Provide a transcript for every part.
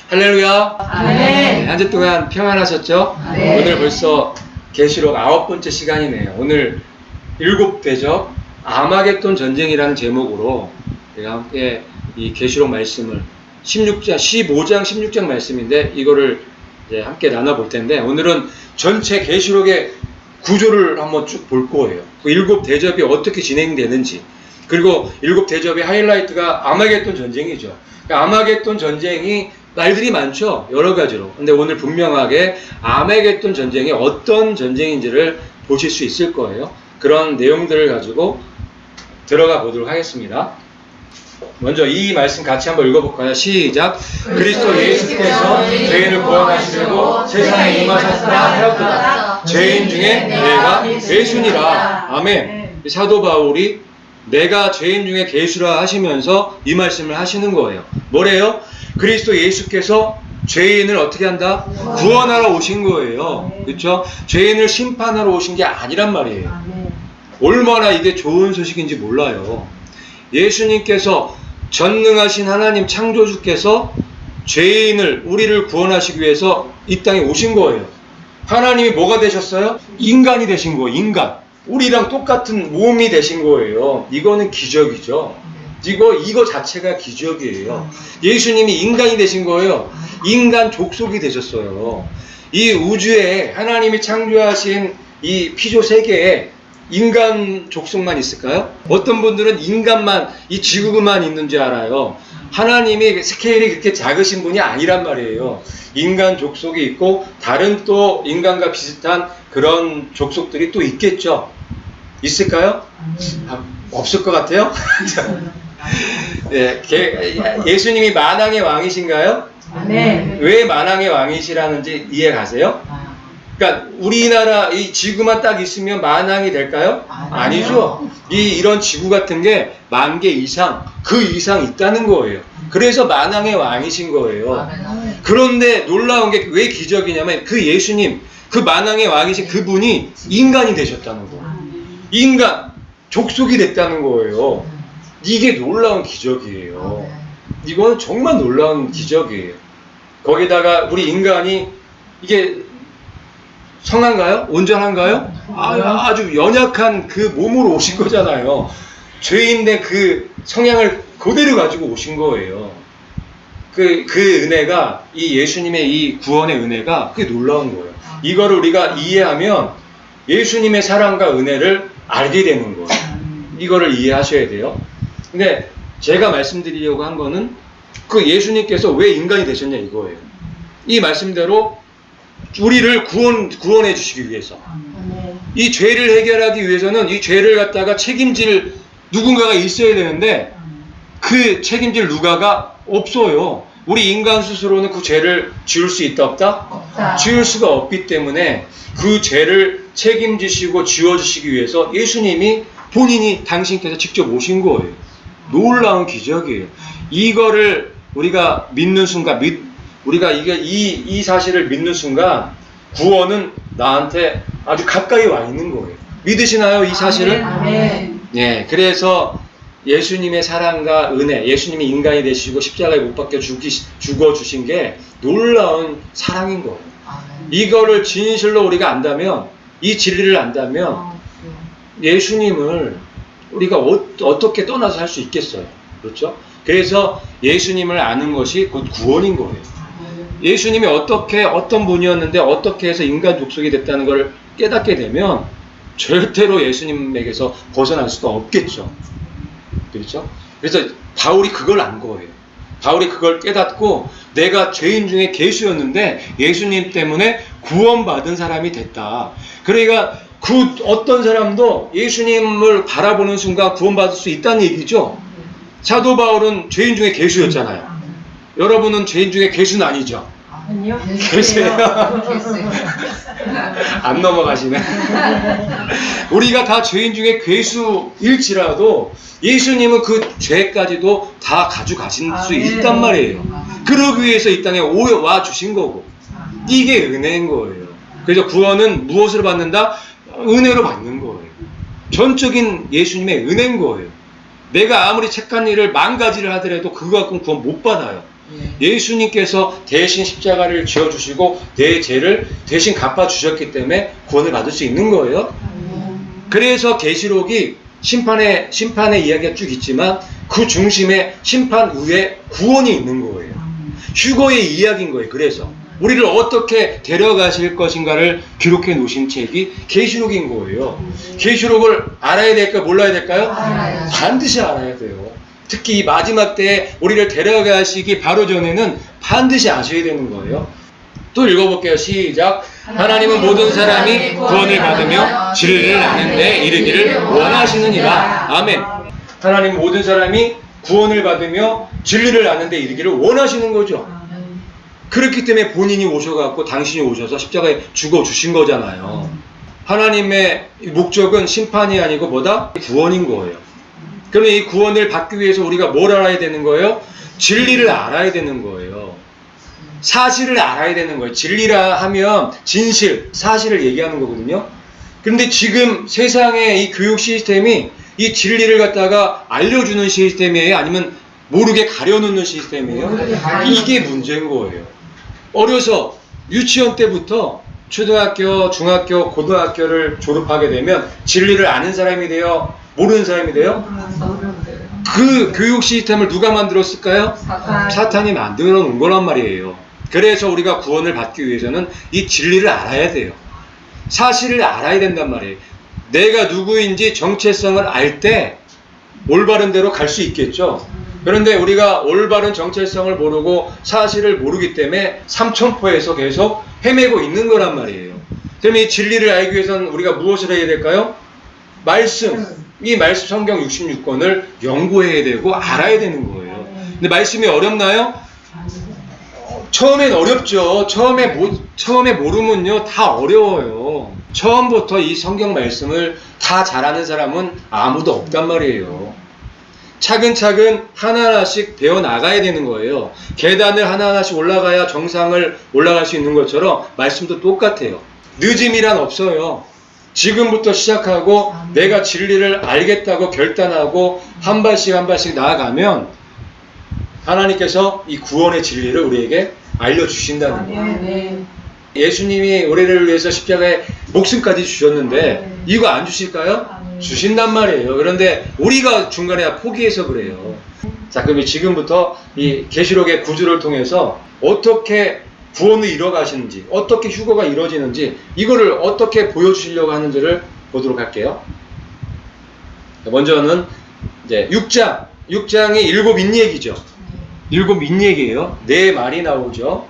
할렐루야. 아멘. 네, 한 주 동안 평안하셨죠? 네. 오늘 벌써 계시록 9번째 시간이네요. 오늘 7대접 아마겟돈 전쟁이라는 제목으로 우리가 함께 이 계시록 말씀을 15장 16장 말씀인데 이거를 이제 함께 나눠볼 텐데, 오늘은 전체 계시록의 구조를 한번 쭉 볼 거예요. 그 7대접이 어떻게 진행되는지, 그리고 7대접의 하이라이트가 아마겟돈 전쟁이죠. 그러니까 아마겟돈 전쟁이 말들이 많죠. 여러 가지로. 근데 오늘 분명하게 아마겟돈 전쟁이 어떤 전쟁인지를 보실 수 있을 거예요. 그런 내용들을 가지고 들어가 보도록 하겠습니다. 먼저 이 말씀 같이 한번 읽어볼까요? 시작. 그리스도 예수께서 죄인을 구원하시려고 세상에 임하셨다 하였도다. 죄인 중에 내가 예수니라. 아멘. 사도 바울이 내가 죄인 중에 예수라 하시면서 이 말씀을 하시는 거예요. 뭐래요? 그리스도 예수께서 죄인을 어떻게 한다? 구원하러 오신 거예요. 그렇죠? 죄인을 심판하러 오신 게 아니란 말이에요. 얼마나 이게 좋은 소식인지 몰라요. 예수님께서 전능하신 하나님 창조주께서 죄인을, 우리를 구원하시기 위해서 이 땅에 오신 거예요. 하나님이 뭐가 되셨어요? 인간이 되신 거예요. 인간. 우리랑 똑같은 몸이 되신 거예요. 이거는 기적이죠. 이거 자체가 기적이에요. 예수님이 인간이 되신 거예요. 인간 족속이 되셨어요. 이 우주에 하나님이 창조하신 이 피조 세계에 인간 족속만 있을까요? 어떤 분들은 인간만, 이 지구만 있는 줄 알아요. 하나님이 스케일이 그렇게 작으신 분이 아니란 말이에요. 인간 족속이 있고 다른 또 인간과 비슷한 그런 족속들이 또 있겠죠. 있을까요? 없을 것 같아요? 네, 예수님이 만왕의 왕이신가요? 네. 왜 만왕의 왕이시라는지 이해 가세요? 그러니까 우리나라 이 지구만 딱 있으면 만왕이 될까요? 아니죠. 이런 지구 같은 게 10,000개 이상, 그 이상 있다는 거예요. 그래서 만왕의 왕이신 거예요. 그런데 놀라운 게 왜 기적이냐면 그 예수님, 그 만왕의 왕이신 그분이 인간이 되셨다는 거예요. 인간, 족속이 됐다는 거예요. 이게 놀라운 기적이에요. 이건 정말 놀라운 기적이에요. 거기다가 우리 인간이 이게 성한가요? 온전한가요? 아주 연약한 그 몸으로 오신 거잖아요. 죄인의 그 성향을 그대로 가지고 오신 거예요. 그 은혜가, 이 예수님의 이 구원의 은혜가 그게 놀라운 거예요. 이거를 우리가 이해하면 예수님의 사랑과 은혜를 알게 되는 거예요. 이거를 이해하셔야 돼요. 근데 제가 말씀드리려고 한 거는 그 예수님께서 왜 인간이 되셨냐 이거예요. 이 말씀대로 우리를 구원해 주시기 위해서, 이 죄를 해결하기 위해서는 이 죄를 갖다가 책임질 누군가가 있어야 되는데 그 책임질 누가가 없어요. 우리 인간 스스로는 그 죄를 지울 수 있다 없다? 없다. 지울 수가 없기 때문에 그 죄를 책임지시고 지워주시기 위해서 예수님이 본인이 당신께서 직접 오신 거예요. 놀라운 기적이에요. 이거를 우리가 믿는 순간, 우리가 이 사실을 믿는 순간 구원은 나한테 아주 가까이 와 있는 거예요. 믿으시나요, 이 사실을? 아멘. 네, 그래서 예수님의 사랑과 은혜, 예수님이 인간이 되시고 십자가에 못 박혀 죽어주신 게 놀라운 사랑인 거예요. 이거를 진실로 우리가 안다면, 이 진리를 안다면 예수님을 우리가 어떻게 떠나서 살 수 있겠어요. 그렇죠? 그래서 예수님을 아는 것이 곧 구원인 거예요. 예수님이 어떤 분이었는데 어떻게 해서 인간 족속이 됐다는 걸 깨닫게 되면 절대로 예수님에게서 벗어날 수가 없겠죠. 그렇죠? 그래서 바울이 그걸 안 거예요. 바울이 그걸 깨닫고 내가 죄인 중에 괴수였는데 예수님 때문에 구원받은 사람이 됐다. 그러니까 그 어떤 사람도 예수님을 바라보는 순간 구원받을 수 있다는 얘기죠. 사도 바울은 죄인 중에 괴수였잖아요. 여러분은 죄인 중에 괴수는 아니죠? 아니요. 괴수예요. 안 넘어가시네. 우리가 다 죄인 중에 괴수일지라도 예수님은 그 죄까지도 다 가져가실 수 있단 말이에요. 그러기 위해서 이 땅에 와 주신 거고, 이게 은혜인 거예요. 그래서 구원은 무엇으로 받는다? 은혜로 받는 거예요. 전적인 예수님의 은혜인 거예요. 내가 아무리 착한 일을 10,000가지를 하더라도 그거 갖고는 구원 못 받아요. 예수님께서 대신 십자가를 지어주시고 내 죄를 대신 갚아주셨기 때문에 구원을 받을 수 있는 거예요. 그래서 계시록이 심판의 이야기가 쭉 있지만 그 중심에 심판 후에 구원이 있는 거예요. 휴거의 이야기인 거예요. 그래서 우리를 어떻게 데려가실 것인가를 기록해 놓으신 책이 계시록인 거예요. 계시록을 알아야 될까요? 몰라야 될까요? 반드시 알아야 돼요. 특히 이 마지막 때에 우리를 데려가시기 바로 전에는 반드시 아셔야 되는 거예요. 또 읽어볼게요. 시작. 하나님은 모든 사람이 구원을 받으며 진리를 아는 데 이르기를 원하시느니라. 아멘. 하나님 모든 사람이 구원을 받으며 진리를 아는 데 이르기를 원하시는 거죠. 그렇기 때문에 본인이 오셔갖고 당신이 오셔서 십자가에 죽어주신 거잖아요. 하나님의 목적은 심판이 아니고 뭐다? 구원인 거예요. 그러면 이 구원을 받기 위해서 우리가 뭘 알아야 되는 거예요? 진리를 알아야 되는 거예요. 사실을 알아야 되는 거예요. 진리라 하면 진실, 사실을 얘기하는 거거든요. 그런데 지금 세상의 이 교육 시스템이 이 진리를 갖다가 알려주는 시스템이에요? 아니면 모르게 가려놓는 시스템이에요? 이게 문제인 거예요. 어려서 유치원 때부터 초등학교, 중학교, 고등학교를 졸업하게 되면 진리를 아는 사람이 돼요? 모르는 사람이 돼요? 그 교육 시스템을 누가 만들었을까요? 사탄이 만들어 놓은 거란 말이에요. 그래서 우리가 구원을 받기 위해서는 이 진리를 알아야 돼요. 사실을 알아야 된단 말이에요. 내가 누구인지 정체성을 알 때 올바른 대로 갈 수 있겠죠. 그런데 우리가 올바른 정체성을 모르고 사실을 모르기 때문에 삼천포에서 계속 헤매고 있는 거란 말이에요. 그럼 이 진리를 알기 위해서는 우리가 무엇을 해야 될까요? 말씀, 이 말씀 성경 66권을 연구해야 되고 알아야 되는 거예요. 근데 말씀이 어렵나요? 처음엔 어렵죠. 처음에 모르면요 다 어려워요. 처음부터 이 성경 말씀을 다 잘하는 사람은 아무도 없단 말이에요. 차근차근 하나하나씩 배워나가야 되는 거예요. 계단을 하나하나씩 올라가야 정상을 올라갈 수 있는 것처럼 말씀도 똑같아요. 늦음이란 없어요. 지금부터 시작하고 내가 진리를 알겠다고 결단하고 한 발씩 한 발씩 나아가면 하나님께서 이 구원의 진리를 우리에게 알려주신다는 거예요. 예수님이 우리를 위해서 십자가에 목숨까지 주셨는데 이거 안 주실까요? 주신단 말이에요. 그런데 우리가 중간에 포기해서 그래요. 자, 그럼 지금부터 이 계시록의 구주를 통해서 어떻게 구원을 이뤄가시는지, 어떻게 휴거가 이루어지는지, 이거를 어떻게 보여주시려고 하는지를 보도록 할게요. 먼저는 이제 6장이 일곱 인얘기죠. 일곱 인얘기예요. 네 말이 나오죠.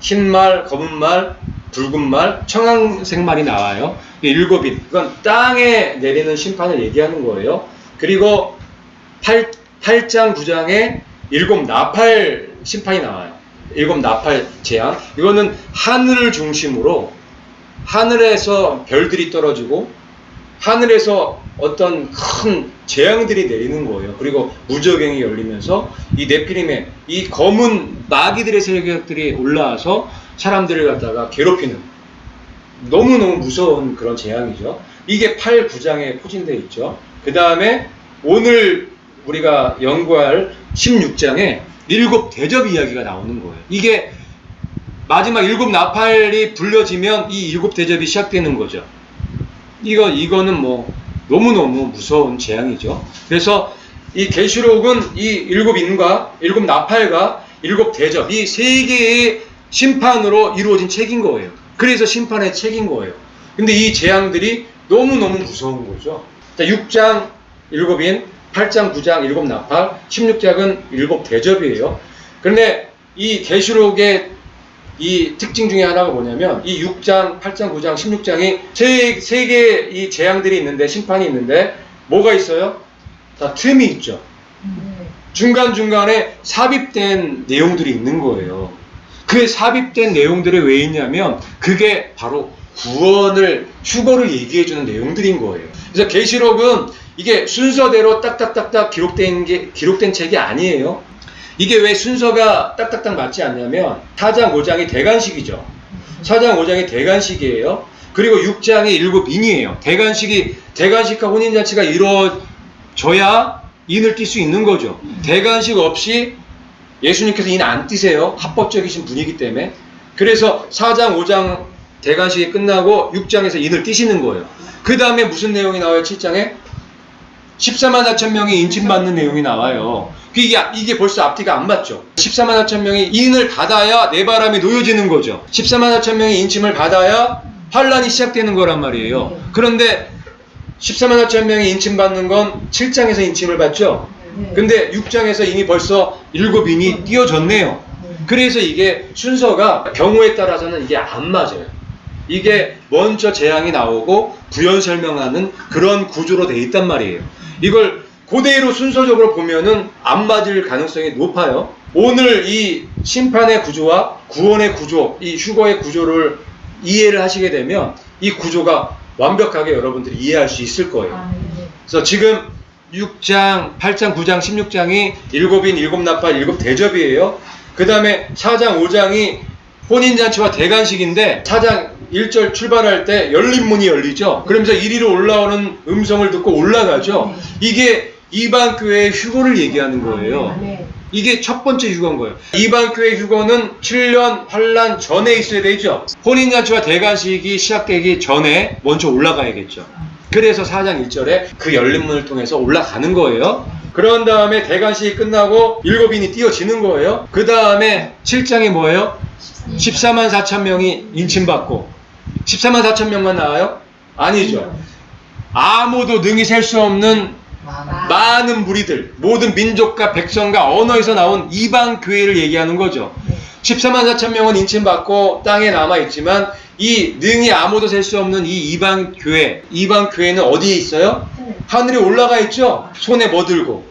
흰 말, 검은 말, 붉은 말, 청황색 말이 나와요. 일곱인. 그건 땅에 내리는 심판을 얘기하는 거예요. 그리고 8장, 9장에 일곱 나팔 심판이 나와요. 일곱 나팔 재앙. 이거는 하늘을 중심으로 하늘에서 별들이 떨어지고 하늘에서 어떤 큰 재앙들이 내리는 거예요. 그리고 무저갱이 열리면서 이 네피림의 이 검은 마귀들의 세력들이 올라와서 사람들을 갖다가 괴롭히는 너무너무 무서운 그런 재앙이죠. 이게 8, 9장에 포진되어 있죠. 그 다음에 오늘 우리가 연구할 16장에 일곱 대접 이야기가 나오는 거예요. 이게 마지막 일곱 나팔이 불려지면 이 일곱 대접이 시작되는 거죠. 이거는 뭐 너무너무 무서운 재앙이죠. 그래서 이 계시록은 이 일곱 인과 일곱 나팔과 일곱 대접 이 세 개의 심판으로 이루어진 책인 거예요. 그래서 심판의 책인 거예요. 근데 이 재앙들이 너무너무 무서운 거죠. 자, 6장 일곱인, 8장 9장 일곱 나팔, 16장은 일곱 대접이에요. 그런데 이 계시록의 이 특징 중에 하나가 뭐냐면 이 6장, 8장, 9장, 16장이 세 개의 이 재앙들이 있는데 심판이 있는데 뭐가 있어요? 다 틈이 있죠. 중간중간에 삽입된 내용들이 있는 거예요. 그 삽입된 내용들이 왜 있냐면 그게 바로 구원을, 휴거를 얘기해주는 내용들인 거예요. 그래서 계시록은 이게 순서대로 딱딱딱딱 기록된 책이 아니에요. 이게 왜 순서가 딱딱딱 맞지 않냐면 4장 5장이 대관식이죠. 4장 5장이 대관식이에요. 그리고 6장이 일곱 인이에요. 대관식과 혼인잔치가 이루어져야 인을 띌 수 있는 거죠. 대관식 없이 예수님께서 인 안 띄세요. 합법적이신 분이기 때문에. 그래서 4장, 5장 대관식이 끝나고 6장에서 인을 띄시는 거예요. 그 다음에 무슨 내용이 나와요? 7장에? 14만 4천 명이 인침받는 내용이 나와요. 이게 벌써 앞뒤가 안 맞죠. 14만 4천 명이 인을 받아야 내 바람이 놓여지는 거죠. 14만 4천 명이 인침을 받아야 환란이 시작되는 거란 말이에요. 그런데 14만 4천 명이 인침받는 건 7장에서 인침을 받죠. 근데 6장에서 이미 벌써 7인이 띄어졌네요. 그래서 이게 순서가 경우에 따라서는 이게 안 맞아요. 이게 먼저 재앙이 나오고 부연 설명하는 그런 구조로 돼 있단 말이에요. 이걸 그대로 순서적으로 보면은 안 맞을 가능성이 높아요. 오늘 이 심판의 구조와 구원의 구조, 이 휴거의 구조를 이해를 하시게 되면 이 구조가 완벽하게 여러분들이 이해할 수 있을 거예요. 그래서 지금 6장, 8장, 9장, 16장이 7인, 7나팔, 7대접이에요. 그 다음에 4장, 5장이 혼인잔치와 대관식인데 4장 1절 출발할 때 열린 문이 열리죠. 그러면서 이리로 올라오는 음성을 듣고 올라가죠. 이게 이방 교회의 휴거를 얘기하는 거예요. 이게 첫 번째 휴거인 거예요. 이방 교회 휴거는 7년 환란 전에 있어야 되죠. 혼인잔치와 대관식이 시작되기 전에 먼저 올라가야겠죠. 그래서 4장 1절에 그 열린 문을 통해서 올라가는 거예요. 그런 다음에 대관식이 끝나고 7인이 띄어지는 거예요. 그 다음에 7장이 뭐예요? 14만 4천 명이 인침받고 14만 4천 명만 나와요? 아니죠. 아무도 능히 셀 수 없는 많은 무리들, 모든 민족과 백성과 언어에서 나온 이방 교회를 얘기하는 거죠. 14만 4천 명은 인침받고 땅에 남아있지만 이 능히 아무도 셀 수 없는 이 이방 교회는 어디에 있어요? 하늘에 올라가 있죠. 손에 뭐 들고?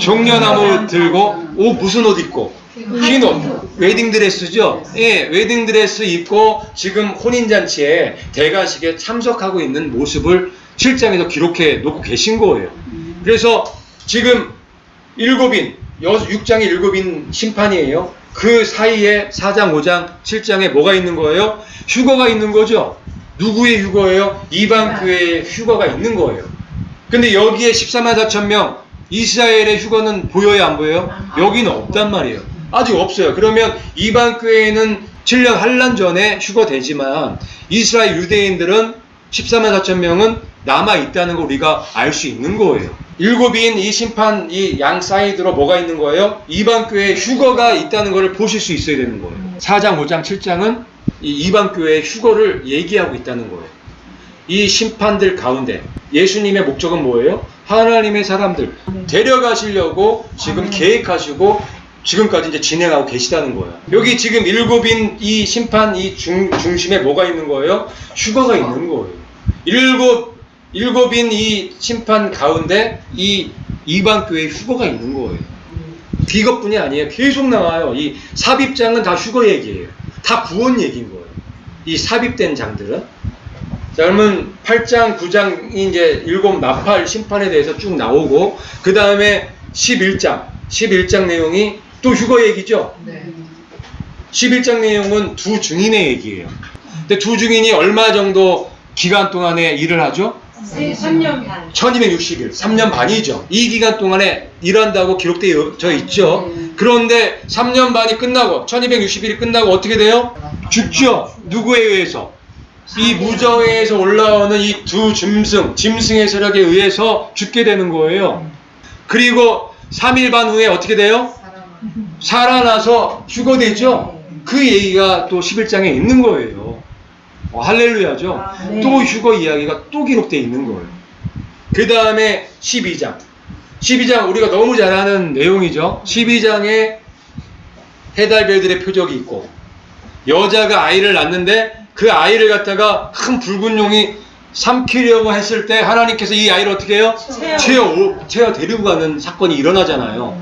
종려나무 들고 무슨 옷 입고? 흰 옷, 웨딩드레스죠. 예, 웨딩드레스 입고 지금 혼인잔치에 대관식에 참석하고 있는 모습을 7장에서 기록해 놓고 계신 거예요. 그래서 지금 6장이 7인 심판이에요. 그 사이에 4장, 5장, 7장에 뭐가 있는 거예요? 휴거가 있는 거죠. 누구의 휴거예요? 이방 교회의 휴거가 있는 거예요. 근데 여기에 14만 4천 명 이스라엘의 휴거는 보여요, 안 보여요? 여기는 없단 말이에요. 아직 없어요. 그러면 이방 교회는 7년 환란 전에 휴거되지만 이스라엘 유대인들은 14만 4천 명은 남아있다는 걸 우리가 알 수 있는 거예요. 7인 이 심판 이 양 사이드로 뭐가 있는 거예요? 이방 교회의 휴거가 있다는 걸 보실 수 있어야 되는 거예요. 4장, 5장, 7장은 이 이방 교회의 휴거를 얘기하고 있다는 거예요. 이 심판들 가운데 예수님의 목적은 뭐예요? 하나님의 사람들 데려가시려고 지금 계획하시고 지금까지 이제 진행하고 계시다는 거예요. 여기 지금 7인 이 심판 이 중심에 뭐가 있는 거예요? 휴거가 있는 거예요. 7인 이 심판 가운데 이 이방 교회의 휴거가 있는 거예요. 이것뿐이 아니에요. 계속 나와요. 이 삽입장은 다 휴거 얘기예요. 다 구원 얘기인 거예요. 이 삽입된 장들은. 자, 그러면 8장, 9장이 이제 7나팔 심판에 대해서 쭉 나오고, 그 다음에 11장 내용이 또 휴거 얘기죠? 네. 11장 내용은 두 증인의 얘기예요. 근데 두 증인이 얼마 정도 기간 동안에 일을 하죠? 3년 반. 1260일, 3년 반이죠. 이 기간 동안에 일한다고 기록되어 있죠. 그런데 3년 반이 끝나고, 1260일이 끝나고 어떻게 돼요? 죽죠. 누구에 의해서? 이 무저에서 올라오는 이 두 짐승의 세력에 의해서 죽게 되는 거예요. 그리고 3일 반 후에 어떻게 돼요? 살아나서 휴거되죠. 그 얘기가 또 11장에 있는 거예요. 할렐루야죠. 또 휴거 이야기가 또 기록되어 있는 거예요. 그 다음에 12장 우리가 너무 잘 아는 내용이죠. 12장에 해달별들의 표적이 있고 여자가 아이를 낳는데 그 아이를 갖다가 큰 붉은 용이 삼키려고 했을 때 하나님께서 이 아이를 어떻게 해요? 채어 데리고 가는 사건이 일어나잖아요.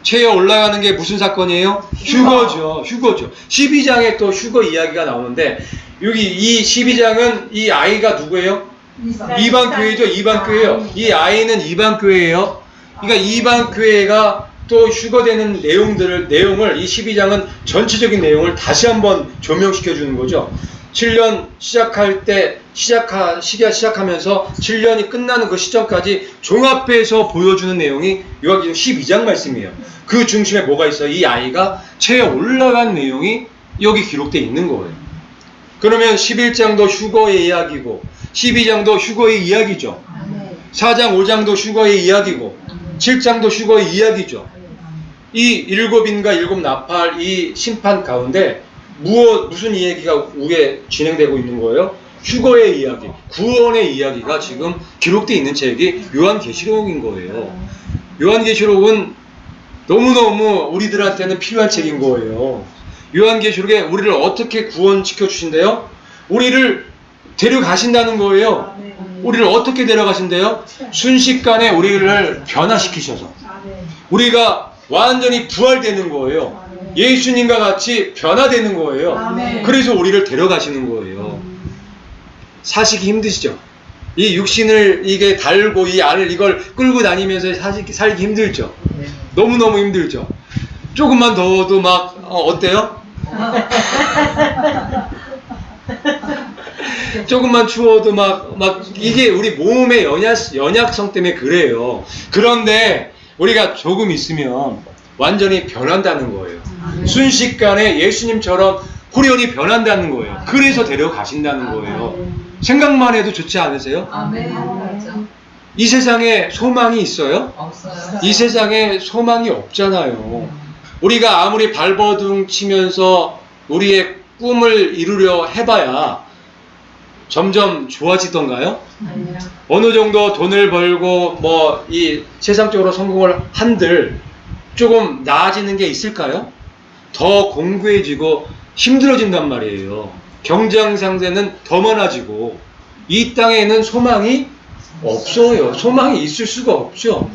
채어 올라가는 게 무슨 사건이에요? 휴거죠. 12장에 또 휴거 이야기가 나오는데 여기 이 12장은 이 아이가 누구예요? 이방 교회죠. 이방 교회예요. 이 아이는 이방 교회예요. 그러니까 이방 교회가 또 휴거되는 내용을 이 12장은 전체적인 내용을 다시 한번 조명시켜 주는 거죠. 7년 시기가 시작하면서 7년이 끝나는 그 시점까지 종합해서 보여주는 내용이 요한계시록 12장 말씀이에요. 그 중심에 뭐가 있어요? 이 아이가 체에 올라간 내용이 여기 기록되어 있는 거예요. 그러면 11장도 휴거의 이야기고 12장도 휴거의 이야기죠. 4장 5장도 휴거의 이야기고 7장도 휴거의 이야기죠. 이 7인과 7 나팔 이 심판 가운데 무슨 이야기가 위에 진행되고 있는 거예요? 휴거의 이야기, 구원의 이야기가 지금 기록되어 있는 책이 요한계시록인 거예요. 요한계시록은 너무너무 우리들한테는 필요한 책인 거예요. 요한계시록에 우리를 어떻게 구원시켜 주신대요? 우리를 데려가신다는 거예요. 우리를 어떻게 데려가신대요? 순식간에 우리를 변화시키셔서 우리가 완전히 부활되는 거예요. 예수님과 같이 변화되는 거예요. 그래서 우리를 데려가시는 거예요. 사시기 힘드시죠? 이 육신을 이게 달고 이 알을 이걸 끌고 다니면서 살기 힘들죠? 너무너무 힘들죠? 조금만 더워도 막 어때요? 조금만 추워도 막 이게 우리 몸의 연약성 때문에 그래요. 그런데 우리가 조금 있으면 완전히 변한다는 거예요. 순식간에 예수님처럼 후련히 변한다는 거예요. 그래서 데려가신다는 거예요. 생각만 해도 좋지 않으세요? 이 세상에 소망이 있어요? 없어요. 이 세상에 소망이 없잖아요. 우리가 아무리 발버둥 치면서 우리의 꿈을 이루려 해봐야 점점 좋아지던가요? 아니요. 어느 정도 돈을 벌고 뭐 이 세상적으로 성공을 한들 조금 나아지는 게 있을까요? 더 공고해지고 힘들어진단 말이에요. 경쟁 상대는 더 많아지고 이 땅에는 소망이 없어요. 소망이 있을 수가 없죠.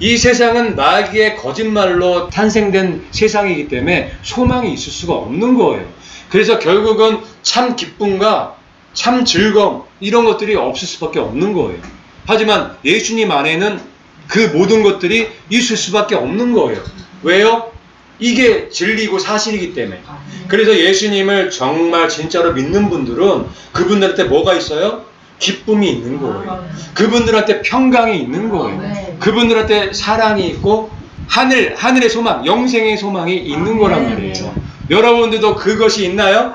이 세상은 마귀의 거짓말로 탄생된 세상이기 때문에 소망이 있을 수가 없는 거예요. 그래서 결국은 참 기쁨과 참 즐거움 이런 것들이 없을 수밖에 없는 거예요. 하지만 예수님 안에는 그 모든 것들이 있을 수밖에 없는 거예요. 왜요? 이게 진리고 사실이기 때문에. 그래서 예수님을 정말 진짜로 믿는 분들은 그분들한테 뭐가 있어요? 기쁨이 있는 거예요. 그분들한테 평강이 있는 거예요. 그분들한테 사랑이 있고 하늘의 소망, 영생의 소망이 있는 거란 말이에요. 여러분들도 그것이 있나요?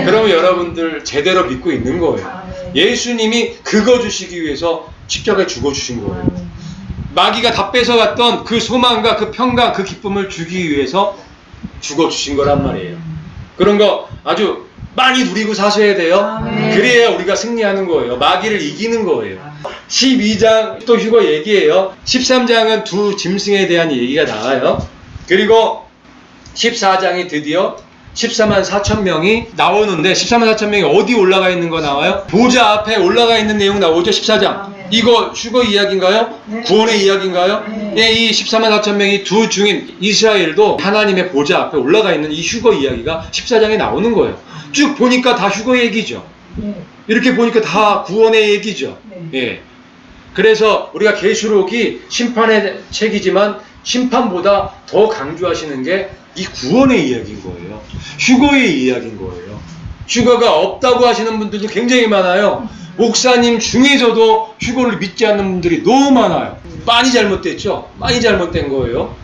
그러면 여러분들 제대로 믿고 있는 거예요. 예수님이 그거 주시기 위해서 십자가에 죽어주신 거예요. 마귀가 다 뺏어갔던 그 소망과 그 평강, 그 기쁨을 주기 위해서 죽어주신 거란 말이에요. 그런 거 아주 많이 누리고 사셔야 돼요. 그래야 우리가 승리하는 거예요. 마귀를 이기는 거예요. 12장 또 휴거 얘기예요. 13장은 두 짐승에 대한 얘기가 나와요. 그리고 14장이 드디어 14만 4천 명이 나오는데 14만 4천 명이 어디 올라가 있는 거 나와요? 보좌 앞에 올라가 있는 내용 나오죠? 14장. 이거 휴거 이야기인가요? 구원의 이야기인가요? 예, 이 14만 4천 명이 두 중인 이스라엘도 하나님의 보좌 앞에 올라가 있는 이 휴거 이야기가 14장에 나오는 거예요. 쭉 보니까 다 휴거 얘기죠. 이렇게 보니까 다 구원의 얘기죠. 예. 그래서 우리가 계시록이 심판의 책이지만 심판보다 더 강조하시는 게 이 구원의 이야기인 거예요. 휴거의 이야기인 거예요. 휴거가 없다고 하시는 분들도 굉장히 많아요. 목사님 중에서도 휴거를 믿지 않는 분들이 너무 많아요. 많이 잘못됐죠? 많이 잘못된 거예요.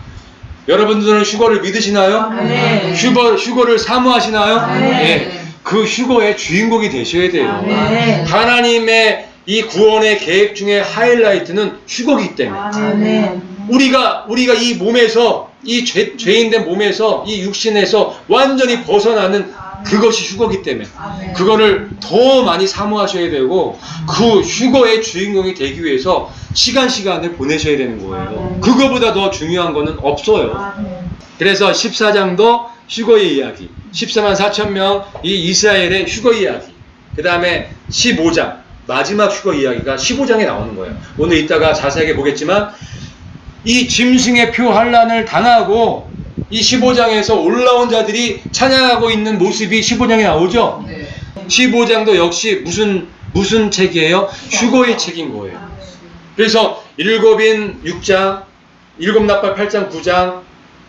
여러분들은 휴거를 믿으시나요? 네. 휴거를 사모하시나요? 네. 네. 그 휴거의 주인공이 되셔야 돼요. 네. 하나님의 이 구원의 계획 중에 하이라이트는 휴거이기 때문에. 우리가 이 몸에서 이 죄인된 몸에서 이 육신에서 완전히 벗어나는 그것이 휴거이기 때문에 그거를 더 많이 사모하셔야 되고 그 휴거의 주인공이 되기 위해서 시간을 보내셔야 되는 거예요. 그거보다 더 중요한 거는 없어요. 그래서 14장도 휴거의 이야기, 14만 4천 명 이 이스라엘의 휴거 이야기, 그 다음에 15장 마지막 휴거 이야기가 15장에 나오는 거예요. 오늘 이따가 자세하게 보겠지만 이 짐승의 표 환란을 당하고 이 15장에서 올라온 자들이 찬양하고 있는 모습이 15장에 나오죠. 15장도 역시 무슨 책이에요? 휴거의 책인 거예요. 그래서 7인 6장, 7 나팔 8장 9장,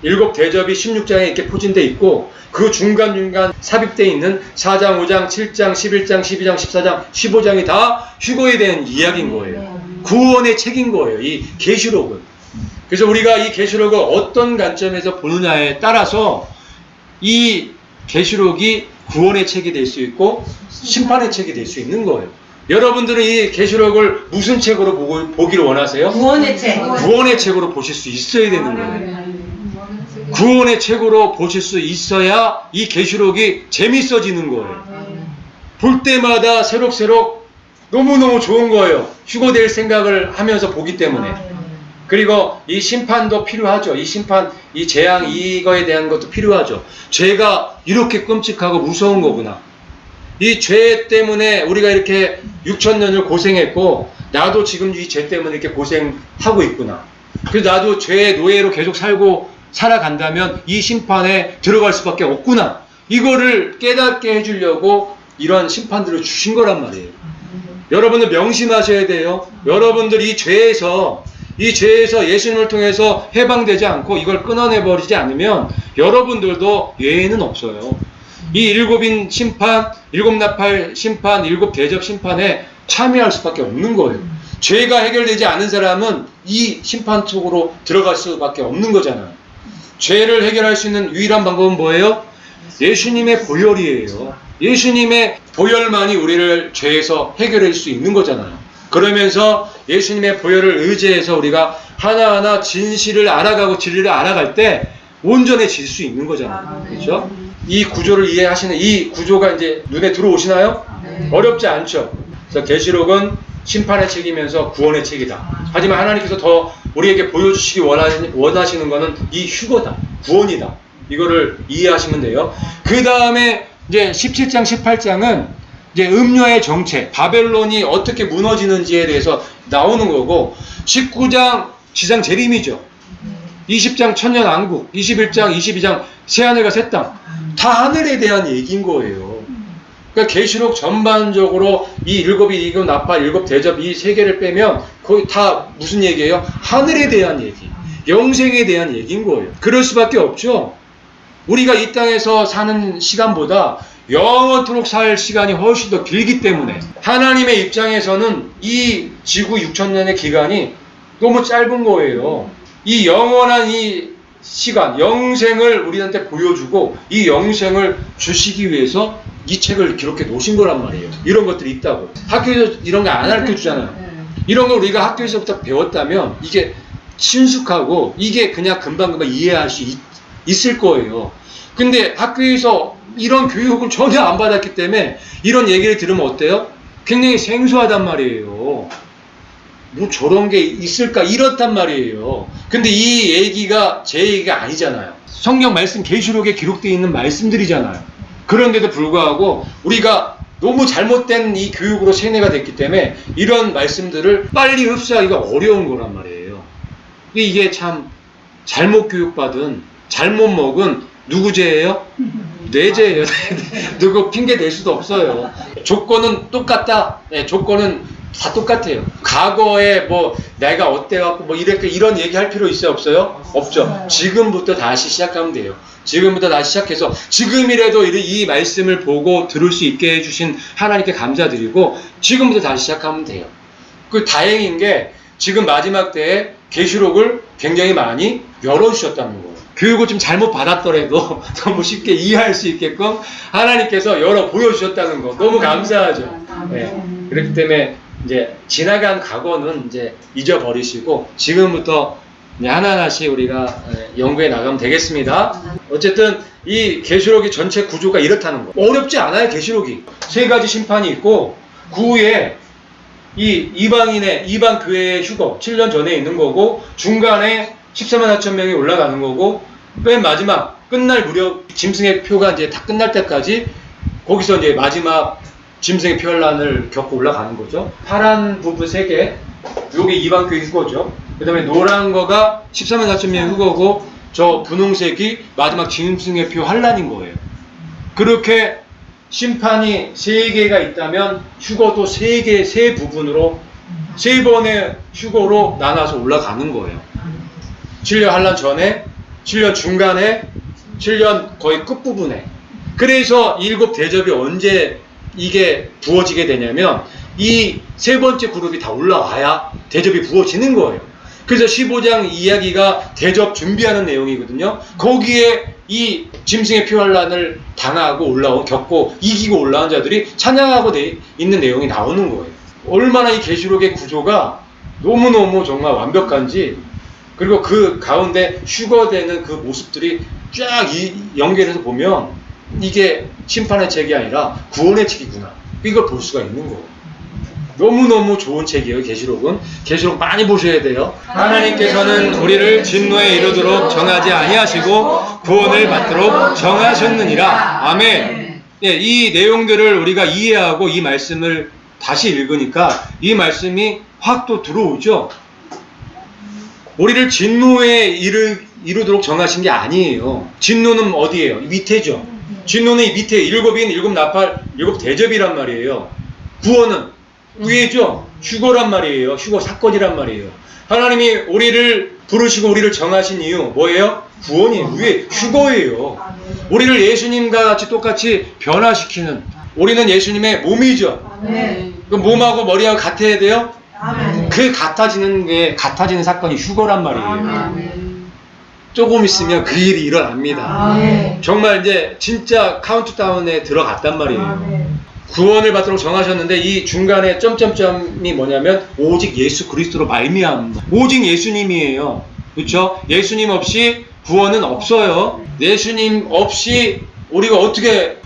일곱 대접이 16장에 이렇게 포진되어 있고 그 중간중간 삽입되어 있는 4장, 5장, 7장, 11장, 12장, 14장, 15장이 다 휴거에 대한 이야기인 거예요. 구원의 책인 거예요. 이 계시록은. 그래서 우리가 이 계시록을 어떤 관점에서 보느냐에 따라서 이 계시록이 구원의 책이 될 수 있고 심판의 책이 될 수 있는 거예요. 여러분들은 이 계시록을 무슨 책으로 보기를 원하세요? 구원의 책. 구원의 책으로 보실 수 있어야 되는 거예요. 구원의 책으로 보실 수 있어야 이 계시록이 재밌어지는 거예요. 볼 때마다 새록새록 너무너무 좋은 거예요. 휴거될 생각을 하면서 보기 때문에. 그리고 이 심판도 필요하죠. 이 심판, 이 재앙, 이거에 대한 것도 필요하죠. 죄가 이렇게 끔찍하고 무서운 거구나. 이 죄 때문에 우리가 이렇게 6,000년을 고생했고 나도 지금 이 죄 때문에 이렇게 고생하고 있구나. 그래서 나도 죄의 노예로 계속 살아간다면 이 심판에 들어갈 수밖에 없구나. 이거를 깨닫게 해주려고 이런 심판들을 주신 거란 말이에요. 여러분들 명심하셔야 돼요. 여러분들 이 죄에서 예수님을 통해서 해방되지 않고 이걸 끊어내버리지 않으면 여러분들도 예외는 없어요. 이 일곱인 심판, 일곱 나팔 심판, 일곱 대접 심판에 참여할 수밖에 없는 거예요. 죄가 해결되지 않은 사람은 이 심판 속으로 들어갈 수밖에 없는 거잖아요. 죄를 해결할 수 있는 유일한 방법은 뭐예요? 예수님의 보혈이에요. 예수님의 보혈만이 우리를 죄에서 해결할 수 있는 거잖아요. 그러면서 예수님의 보혈을 의지해서 우리가 하나하나 진실을 알아가고 진리를 알아갈 때 온전해질 수 있는 거잖아요. 그렇죠? 이 구조를 이해하시는 이 구조가 이제 눈에 들어오시나요? 어렵지 않죠? 그래서 계시록은 심판의 책이면서 구원의 책이다. 하지만 하나님께서 더 우리에게 보여주시기 원하시는 것은 이 휴거다. 구원이다. 이거를 이해하시면 돼요. 그 다음에 이제 17장, 18장은 이제 음녀의 정체, 바벨론이 어떻게 무너지는지에 대해서 나오는 거고, 19장 지상 재림이죠. 20장 천년왕국, 21장, 22장 새하늘과 새 땅, 다 하늘에 대한 얘기인 거예요. 그러니까 계시록 전반적으로 이 일곱 나팔, 일곱 대접 이 세 개를 빼면 거의 다 무슨 얘기예요? 하늘에 대한 얘기, 영생에 대한 얘기인 거예요. 그럴 수밖에 없죠. 우리가 이 땅에서 사는 시간보다 영원토록 살 시간이 훨씬 더 길기 때문에 하나님의 입장에서는 이 지구 6,000년의 기간이 너무 짧은 거예요. 이 영원한 이 시간, 영생을 우리한테 보여주고 이 영생을 주시기 위해서 이 책을 기록해 놓으신 거란 말이에요. 이런 것들이 있다고. 학교에서 이런 거 안 가르쳐 주잖아요. 이런 거 우리가 학교에서부터 배웠다면 이게 친숙하고 이게 그냥 금방금방 이해할 수 있을 거예요. 근데 학교에서 이런 교육을 전혀 안 받았기 때문에 이런 얘기를 들으면 어때요? 굉장히 생소하단 말이에요. 뭐 저런 게 있을까? 이렇단 말이에요. 근데 이 얘기가 제 얘기가 아니잖아요. 성경 말씀 계시록에 기록되어 있는 말씀들이잖아요. 그런데도 불구하고 우리가 너무 잘못된 이 교육으로 세뇌가 됐기 때문에 이런 말씀들을 빨리 흡수하기가 어려운 거란 말이에요. 이게 참 잘못 교육받은, 잘못 먹은 누구 죄예요? 내 죄예요. 누구 핑계 댈 수도 없어요. 조건은 똑같다. 네, 조건은 다 똑같아요. 과거에 뭐 내가 어때갖고 뭐 이렇게 이런 얘기할 필요 있어요? 없어요? 없죠. 지금부터 다시 시작하면 돼요. 지금부터 다시 시작해서 지금이라도 이 말씀을 보고 들을 수 있게 해주신 하나님께 감사드리고 지금부터 다시 시작하면 돼요. 그 다행인 게 지금 마지막 때에 계시록을 굉장히 많이 열어주셨다는 거예요. 교육을 좀 잘못 받았더라도 너무 쉽게 이해할 수 있게끔 하나님께서 열어 보여주셨다는 거 너무 감사하죠. 네. 그렇기 때문에 이제 지나간 과거는 이제 잊어버리시고 지금부터 하나하나씩 우리가 연구해 나가면 되겠습니다. 어쨌든 이 계시록의 전체 구조가 이렇다는 거. 어렵지 않아요. 계시록이 세 가지 심판이 있고 그 후에 이 이방 교회의 휴거 7년 전에 있는 거고 중간에 14만 4천 명이 올라가는 거고 맨 마지막 끝날 무렵 짐승의 표가 이제 다 끝날 때까지 거기서 이제 마지막 짐승의 표현란을 겪고 올라가는 거죠. 파란 부분 3개, 요게 이방교회 휴거죠. 그 다음에 노란 거가 14만 4천 명의 휴거고 저 분홍색이 마지막 짐승의 표 환란인 거예요. 그렇게 심판이 3개가 있다면 휴거도 3개, 3부분으로 3번의 휴거로 나눠서 올라가는 거예요. 7년 환란 전에 7년 중간에, 7년 거의 끝부분에. 그래서 일곱 대접이 언제 이게 부어지게 되냐면 이 세 번째 그룹이 다 올라와야 대접이 부어지는 거예요. 그래서 15장 이야기가 대접 준비하는 내용이거든요. 거기에 이 짐승의 표환란을 당하고 겪고 이기고 올라온 자들이 찬양하고 있는 내용이 나오는 거예요. 얼마나 이 계시록의 구조가 너무너무 정말 완벽한지, 그리고 그 가운데 휴거되는 그 모습들이 쫙 연결해서 보면 이게 심판의 책이 아니라 구원의 책이구나, 이걸 볼 수가 있는 거예요. 너무너무 좋은 책이에요. 계시록은. 계시록 많이 보셔야 돼요. 하나님께서는 우리를 진노에 이르도록 정하지 아니하시고 구원을 받도록 정하셨느니라. 아멘. 예, 이 내용들을 우리가 이해하고 이 말씀을 다시 읽으니까 이 말씀이 확 또 들어오죠. 우리를 진노에 이르도록 정하신 게 아니에요. 진노는 어디예요? 밑에죠. 진노는 이 밑에 일곱인, 일곱 나팔, 일곱 대접이란 말이에요. 구원은 위에죠. 휴거란 말이에요. 휴거 사건이란 말이에요. 하나님이 우리를 부르시고 우리를 정하신 이유 뭐예요? 구원이에요. 위에 휴거예요. 우리를 예수님과 같이 똑같이 변화시키는, 우리는 예수님의 몸이죠. 그 몸하고 머리하고 같아야 돼요. 그 같아지는 사건이 휴거란 말이에요. 조금 있으면 그 일이 일어납니다. 정말 이제 진짜 카운트다운에 들어갔단 말이에요. 구원을 받도록 정하셨는데 이 중간에 점점점이 뭐냐면 오직 예수 그리스도로 말미암아. 오직 예수님이에요. 그렇죠? 예수님 없이 구원은 없어요. 예수님 없이 우리가 어떻게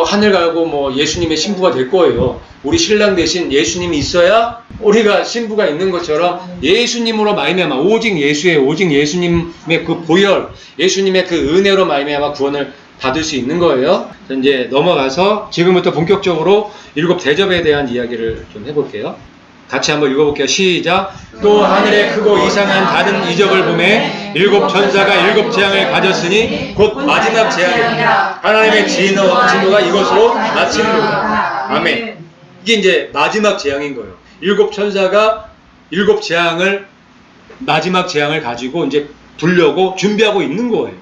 하늘 갈고 예수님의 신부가 될 거예요. 우리 신랑 대신 예수님이 있어야 우리가 신부가 있는 것처럼 예수님으로 말미암아, 오직 예수님의 그 보혈, 예수님의 그 은혜로 말미암아 구원을 받을 수 있는 거예요. 이제 넘어가서 지금부터 본격적으로 일곱 대접에 대한 이야기를 좀 해볼게요. 같이 한번 읽어볼게요. 시작. 또 하늘에 크고 이상한 다른 이적을 보매 일곱 천사가 일곱 재앙을 가졌으니 곧 마지막 재앙이다. 하나님의 진노가 이것으로 마치는도다. 아멘. 이게 이제 마지막 재앙인 거예요. 일곱 천사가 일곱 재앙을, 마지막 재앙을 가지고 이제 두려고 준비하고 있는 거예요.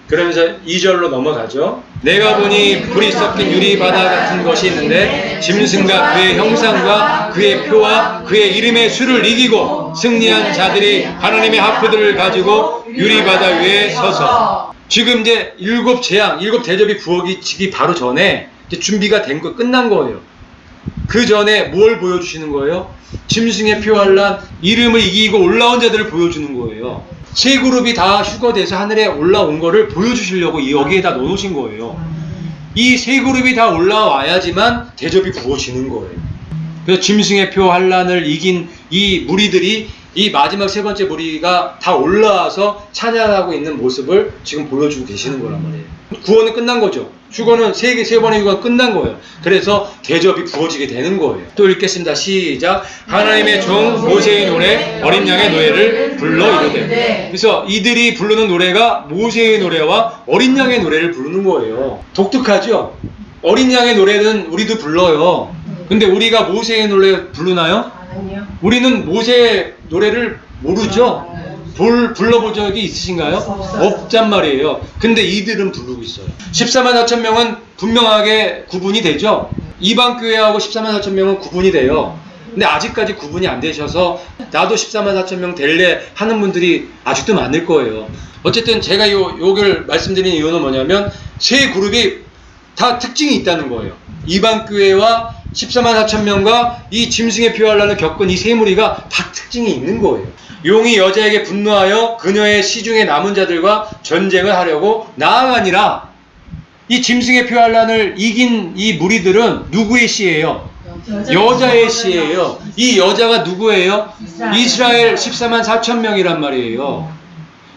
그러면서 2절로 넘어가죠. 내가 보니 불이 섞인 유리바다 같은 것이 있는데 짐승과 그의 형상과 그의 표와 그의 이름의 수를 이기고 승리한 자들이 하나님의 하프들을 가지고 유리바다 위에 서서. 지금 이제 일곱 재앙, 일곱 대접이 부어지기 바로 전에 이제 준비가 된 거 끝난 거예요. 그 전에 뭘 보여주시는 거예요? 짐승의 표환란, 이름을 이기고 올라온 자들을 보여주는 거예요. 세 그룹이 다 휴거돼서 하늘에 올라온 거를 보여주시려고 여기에다 넣어놓으신 거예요. 이 세 그룹이 다 올라와야지만 대접이 부어지는 거예요. 그래서 짐승의 표 환란을 이긴 이 무리들이, 이 마지막 세 번째 무리가 다 올라와서 찬양하고 있는 모습을 지금 보여주고 계시는 거란 말이에요. 구원은 끝난 거죠. 휴거는 세 번의 휴거가 끝난 거예요. 그래서 대접이 부어지게 되는 거예요. 또 읽겠습니다. 시작. 하나님의 종 모세의 노래 어린 양의 노래를 불러 이르되. 그래서 이들이 부르는 노래가 모세의 노래와 어린 양의 노래를 부르는 거예요. 독특하죠? 어린 양의 노래는 우리도 불러요. 근데 우리가 모세의 노래 부르나요? 아니요. 우리는 모세의 노래를 모르죠? 불러본 적이 있으신가요? 없단 말이에요. 근데 이들은 부르고 있어요. 14만 4천 명은 분명하게 구분이 되죠? 이방 교회하고 14만 4천 명은 구분이 돼요. 근데 아직까지 구분이 안 되셔서 나도 14만 4천 명 될래 하는 분들이 아직도 많을 거예요. 어쨌든 제가 요걸 말씀드리는 이유는 뭐냐면 세 그룹이 다 특징이 있다는 거예요. 이방 교회와 14만 4천 명과 이 짐승의 표환란을 겪은 이 세 무리가 다 특징이 있는 거예요. 용이 여자에게 분노하여 그녀의 시중에 남은 자들과 전쟁을 하려고 나아가니라. 이 짐승의 표환란을 이긴 이 무리들은 누구의 씨예요? 여자의 씨예요. 이 여자가 누구예요? 이스라엘 14만 4천 명이란 말이에요.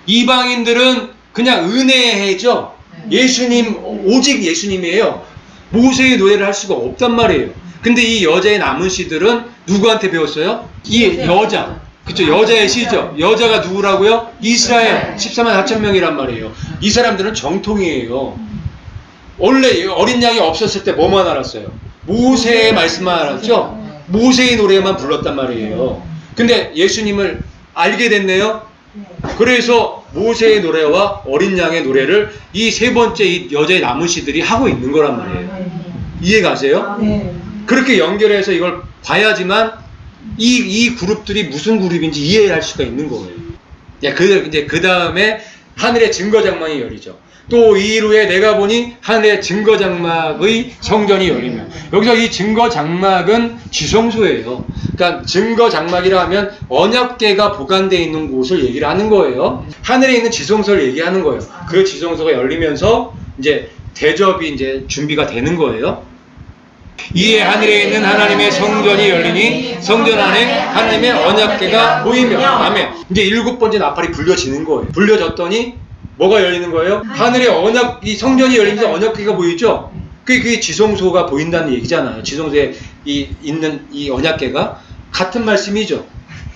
이방인들은 그냥 은혜의 해죠. 예수님, 오직 예수님이에요. 모세의 노예를 할 수가 없단 말이에요. 근데 이 여자의 남은 씨들은 누구한테 배웠어요? 이 여자. 그쵸, 여자의 씨죠. 여자가 누구라고요? 이스라엘 14만 4천 명이란 말이에요. 이 사람들은 정통이에요. 원래 어린 양이 없었을 때 뭐만 알았어요? 모세의 말씀만 알았죠? 모세의 노래만 불렀단 말이에요. 근데 예수님을 알게 됐네요. 그래서 모세의 노래와 어린 양의 노래를 이 세 번째 이 여자의 나무시들이 하고 있는 거란 말이에요. 이해가세요? 네. 그렇게 연결해서 이걸 봐야지만 이 그룹들이 무슨 그룹인지 이해할 수가 있는 거예요. 이제 그 다음에 하늘의 증거 장막이 열리죠. 또 이후에 내가 보니 하늘의 증거 장막의 성전이 열리며, 여기서 이 증거 장막은 지성소예요. 그러니까 증거 장막이라 하면 언약궤가 보관되어 있는 곳을 얘기를 하는 거예요. 하늘에 있는 지성소를 얘기하는 거예요. 그 지성소가 열리면서 이제 대접이 이제 준비가 되는 거예요. 이에 하늘에 있는 하나님의 성전이 열리니 성전 안에 하나님의 언약궤가 보이며, 아멘. 이제 7번째 나팔이 불려지는 거예요. 불려졌더니 뭐가 열리는 거예요? 하늘의 이 성전이 열리면서 언약궤가 보이죠? 그게 지성소가 보인다는 얘기잖아요. 지성소에 있는 이 언약궤가 같은 말씀이죠.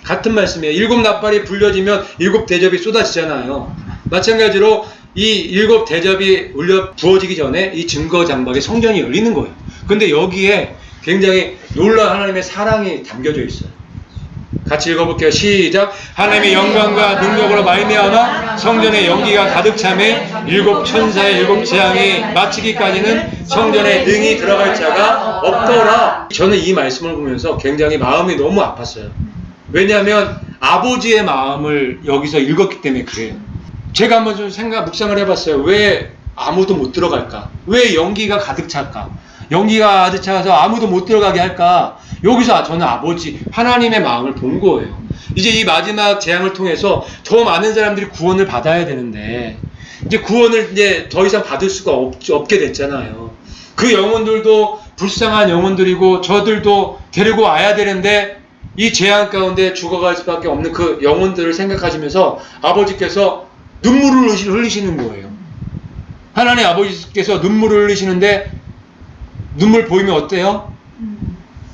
같은 말씀이에요. 7 나팔이 불려지면 7 대접이 쏟아지잖아요. 마찬가지로 이 7 대접이 부어지기 전에 이 증거 장막의 성전이 열리는 거예요. 근데 여기에 굉장히 놀라운 하나님의 사랑이 담겨져 있어요. 같이 읽어볼게요. 시작. 하나님의 영광과 능력으로 말미암아 성전의 연기가 가득 차매 7 천사의 7 재앙이 마치기까지는 성전에 능히 들어갈 자가 없더라. 저는 이 말씀을 보면서 굉장히 마음이 너무 아팠어요. 왜냐하면 아버지의 마음을 여기서 읽었기 때문에 그래요. 제가 한번 좀 묵상을 해봤어요. 왜 아무도 못 들어갈까? 왜 연기가 가득 찰까? 연기가 가득 차서 아무도 못 들어가게 할까? 여기서 저는 아버지 하나님의 마음을 본 거예요. 이제 이 마지막 재앙을 통해서 더 많은 사람들이 구원을 받아야 되는데 이제 구원을 이제 더 이상 받을 수가 없게 됐잖아요. 그 영혼들도 불쌍한 영혼들이고 저들도 데리고 와야 되는데 이 재앙 가운데 죽어갈 수밖에 없는 그 영혼들을 생각하시면서 아버지께서 눈물을 흘리시는 거예요. 하나님 아버지께서 눈물을 흘리시는데 눈물 보이면 어때요?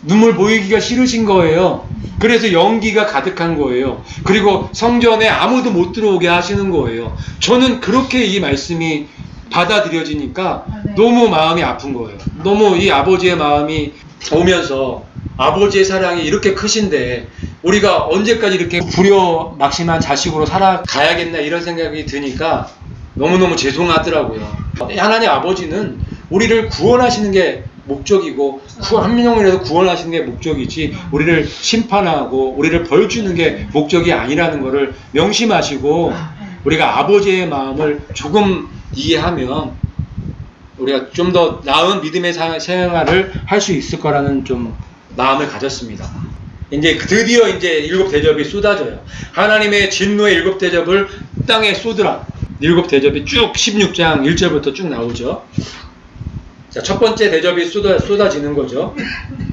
눈물 보이기가 싫으신 거예요. 그래서 연기가 가득한 거예요. 그리고 성전에 아무도 못 들어오게 하시는 거예요. 저는 그렇게 이 말씀이 받아들여지니까 너무 마음이 아픈 거예요. 너무 이 아버지의 마음이 오면서 아버지의 사랑이 이렇게 크신데 우리가 언제까지 이렇게 불효막심한 자식으로 살아가야겠나 이런 생각이 드니까 너무너무 죄송하더라고요. 하나님 아버지는 우리를 구원하시는 게 목적이고 한 명이라도 구원하시는 게 목적이지 우리를 심판하고 우리를 벌 주는 게 목적이 아니라는 것을 명심하시고 우리가 아버지의 마음을 조금 이해하면 우리가 좀 더 나은 믿음의 생활을 할 수 있을 거라는 좀 마음을 가졌습니다. 이제 드디어 이제 7 대접이 쏟아져요. 하나님의 진노의 7 대접을 땅에 쏟으라. 7 대접이 쭉 16장 1절부터 쭉 나오죠. 자, 첫 번째 대접이 쏟아지는 거죠.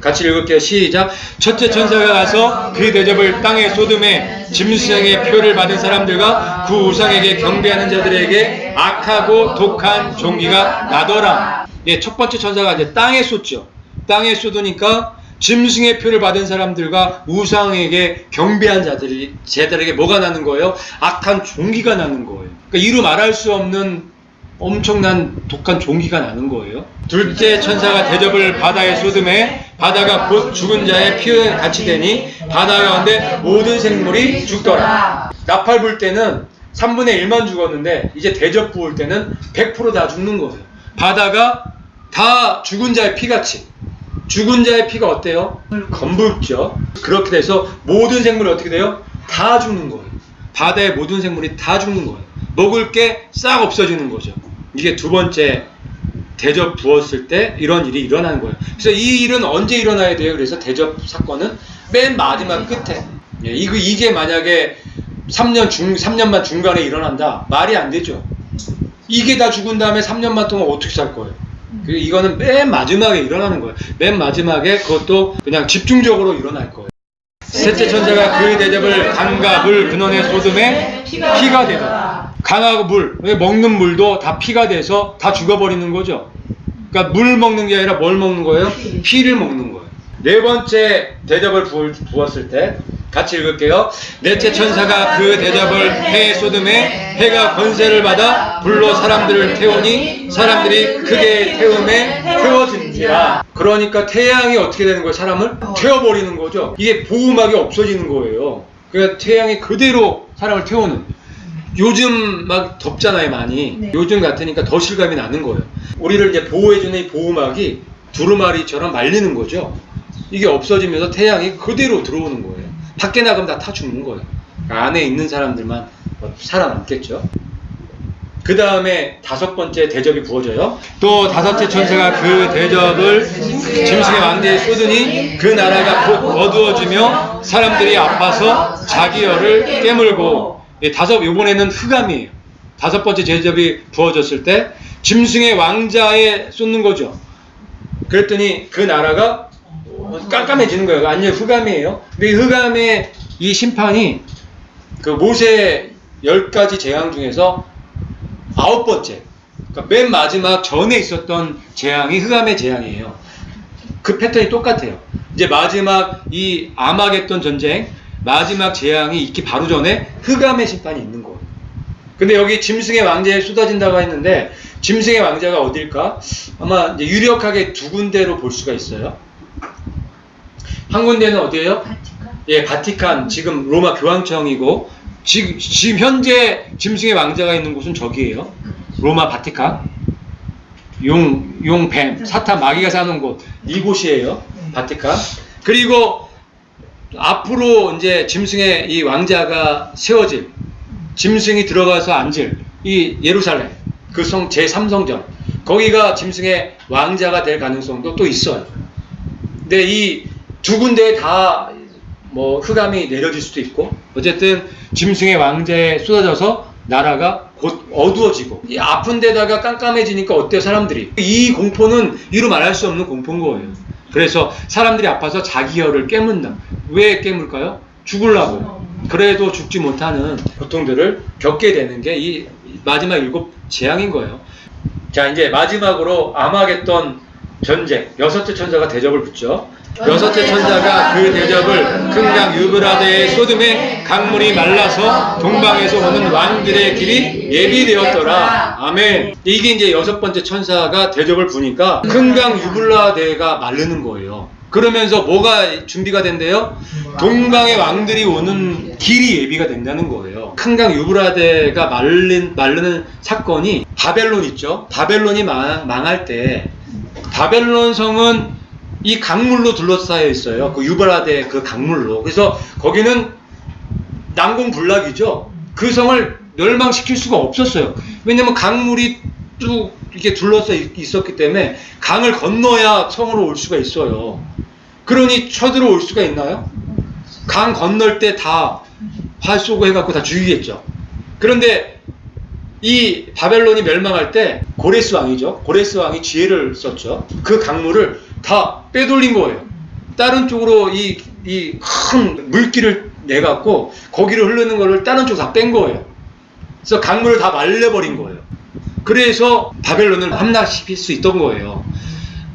같이 읽을게요. 시작. 첫째 천사가 가서 그 대접을 땅에 쏟음에 짐승의 표를 받은 사람들과 그 우상에게 경배하는 자들에게 악하고 독한 종기가 나더라. 예, 첫 번째 천사가 이제 땅에 쏟죠. 땅에 쏟으니까 짐승의 표를 받은 사람들과 우상에게 경배한 자들에게 뭐가 나는 거예요? 악한 종기가 나는 거예요. 그러니까 이루 말할 수 없는 엄청난 독한 종기가 나는 거예요. 둘째 천사가 대접을 바다에 쏟음에 바다가 곧 죽은 자의 피에 같이 되니 바다 가운데 모든 생물이 죽더라. 나팔 불 때는 3분의 1만 죽었는데 이제 대접 부을 때는 100% 다 죽는 거예요. 바다가 다 죽은 자의 피같이. 죽은 자의 피가 어때요? 검붉죠. 그렇게 돼서 모든 생물이 어떻게 돼요? 다 죽는 거예요. 바다의 모든 생물이 다 죽는 거예요. 먹을 게 싹 없어지는 거죠. 이게 두 번째 대접 부었을 때 이런 일이 일어나는 거예요. 그래서 이 일은 언제 일어나야 돼요? 그래서 대접 사건은 맨 마지막 끝에. 이게 만약에 3년만 중간에 일어난다? 말이 안 되죠. 이게 다 죽은 다음에 3년만 동안 어떻게 살 거예요? 이거는 맨 마지막에 일어나는 거예요. 맨 마지막에 그것도 그냥 집중적으로 일어날 거예요. 셋째 천사가 그 대접을 강과 물 근원의 쏟음에 피가 되더라. 강하고 물, 먹는 물도 다 피가 돼서 다 죽어버리는 거죠. 그러니까 물 먹는 게 아니라 뭘 먹는 거예요? 피를 먹는 거예요. 네 번째 대접을 부었을 때 같이 읽을게요. 넷째 천사가 그 대접을 해에 쏟음에 해가 권세를 받아 불로 사람들을 태우니 사람들이 크게 태움에 태워진지라. 그러니까 태양이 어떻게 되는 거예요? 사람을 태워버리는 거죠. 이게 보호막이 없어지는 거예요. 그러니까 태양이 그대로 사람을 태우는. 요즘 막 덥잖아요, 많이. 네. 요즘 같으니까 더 실감이 나는 거예요. 우리를 이제 보호해주는 이 보호막이 두루마리처럼 말리는 거죠. 이게 없어지면서 태양이 그대로 들어오는 거예요. 밖에 나가면 다 죽는 거예요. 안에 있는 사람들만 살아남겠죠. 그 다음에 5번째 대접이 부어져요. 또 5째 천사가 그 대접을 짐승의 왕대에 쏟으니 그 나라가 곧 어두워지며 사람들이 아파서 자기 혀를 깨물고, 이번에는 흑암이에요. 5번째 대접이 부어졌을 때 짐승의 왕자에 쏟는 거죠. 그랬더니 그 나라가 깜깜해지는 거예요. 완전 흑암이에요. 근데 이 흑암의 이 심판이 그 모세 10가지 재앙 중에서 9번째, 그러니까 맨 마지막 전에 있었던 재앙이 흑암의 재앙이에요. 그 패턴이 똑같아요. 이제 마지막 이 아마겟돈 전쟁, 마지막 재앙이 있기 바로 전에 흑암의 심판이 있는 거예요. 근데 여기 짐승의 왕자에 쏟아진다고 했는데, 짐승의 왕자가 어딜까? 아마 이제 유력하게 2군데로 볼 수가 있어요. 한 군데는 어디예요? 바티칸. 예, 바티칸. 지금 로마 교황청이고, 지금 현재 짐승의 왕자가 있는 곳은 저기예요. 로마 바티칸. 뱀, 사탄, 마귀가 사는 곳. 이곳이에요. 바티칸. 그리고 앞으로 이제 짐승의 이 왕자가 세워질, 짐승이 들어가서 앉을 이 예루살렘, 그 성 제3성전, 거기가 짐승의 왕자가 될 가능성도 또 있어요. 근데 이 2군데에 다 뭐 흑암이 내려질 수도 있고, 어쨌든 짐승의 왕자에 쏟아져서 나라가 곧 어두워지고, 이 아픈 데다가 깜깜해지니까 어때요, 사람들이? 이 공포는 이루 말할 수 없는 공포인 거예요. 그래서 사람들이 아파서 자기 혀를 깨문다. 왜 깨물까요? 죽으려고. 그래도 죽지 못하는 고통들을 겪게 되는 게 이 마지막 7 재앙인 거예요. 자, 이제 마지막으로 아마겟돈 전쟁, 6째 천사가 대접을 붙죠. 6째 천사가 그 대접을 큰 강 유브라데의 소돔에 강물이 말라서 동방에서 오는 왕들의 길이 예비되었더라. 아멘. 이게 이제 6번째 천사가 대접을 부니까 큰 강 유브라데가 마르는 거예요. 그러면서 뭐가 준비가 된대요? 동방의 왕들이 오는 길이 예비가 된다는 거예요. 큰 강 유브라데가 마르는 사건이 바벨론 있죠. 바벨론이 망할 때 바벨론 성은 이 강물로 둘러싸여 있어요. 그 유브라데 그 강물로. 그래서 거기는 난공불락이죠. 그 성을 멸망시킬 수가 없었어요. 왜냐면 강물이 쭉 이렇게 둘러싸여 있었기 때문에 강을 건너야 성으로 올 수가 있어요. 그러니 쳐들어올 수가 있나요? 강 건널 때 다 활 쏘고 해갖고 다 죽이겠죠. 그런데 이 바벨론이 멸망할 때 고레스 왕이죠. 고레스 왕이 지혜를 썼죠. 그 강물을 다 빼돌린 거예요. 다른 쪽으로 이 큰 물길을 내갖고 거기를 흐르는 거를 다른 쪽으로 다 뺀 거예요. 그래서 강물을 다 말려버린 거예요. 그래서 바벨론을 함락시킬 수 있던 거예요.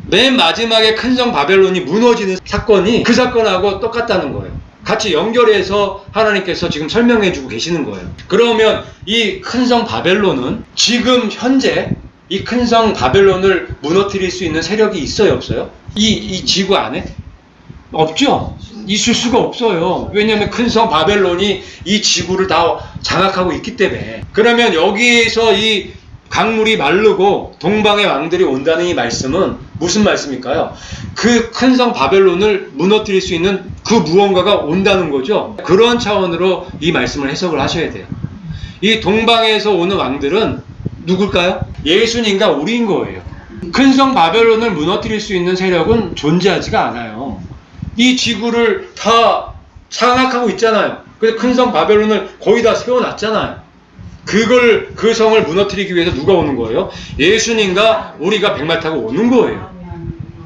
맨 마지막에 큰 성 바벨론이 무너지는 사건이 그 사건하고 똑같다는 거예요. 같이 연결해서 하나님께서 지금 설명해주고 계시는 거예요. 그러면 이 큰 성 바벨론은 지금 현재 이 큰 성 바벨론을 무너뜨릴 수 있는 세력이 있어요, 없어요? 이 지구 안에? 없죠? 있을 수가 없어요. 왜냐하면 큰 성 바벨론이 이 지구를 다 장악하고 있기 때문에. 그러면 여기에서 이 강물이 마르고 동방의 왕들이 온다는 이 말씀은 무슨 말씀일까요? 그 큰 성 바벨론을 무너뜨릴 수 있는 그 무언가가 온다는 거죠. 그런 차원으로 이 말씀을 해석을 하셔야 돼요. 이 동방에서 오는 왕들은 누굴까요? 예수님과 우리인 거예요. 큰 성 바벨론을 무너뜨릴 수 있는 세력은 존재하지가 않아요. 이 지구를 다 장악하고 있잖아요. 그래서 큰 성 바벨론을 거의 다 세워놨잖아요. 그 성을 무너뜨리기 위해서 누가 오는 거예요? 예수님과 우리가 백마 타고 오는 거예요.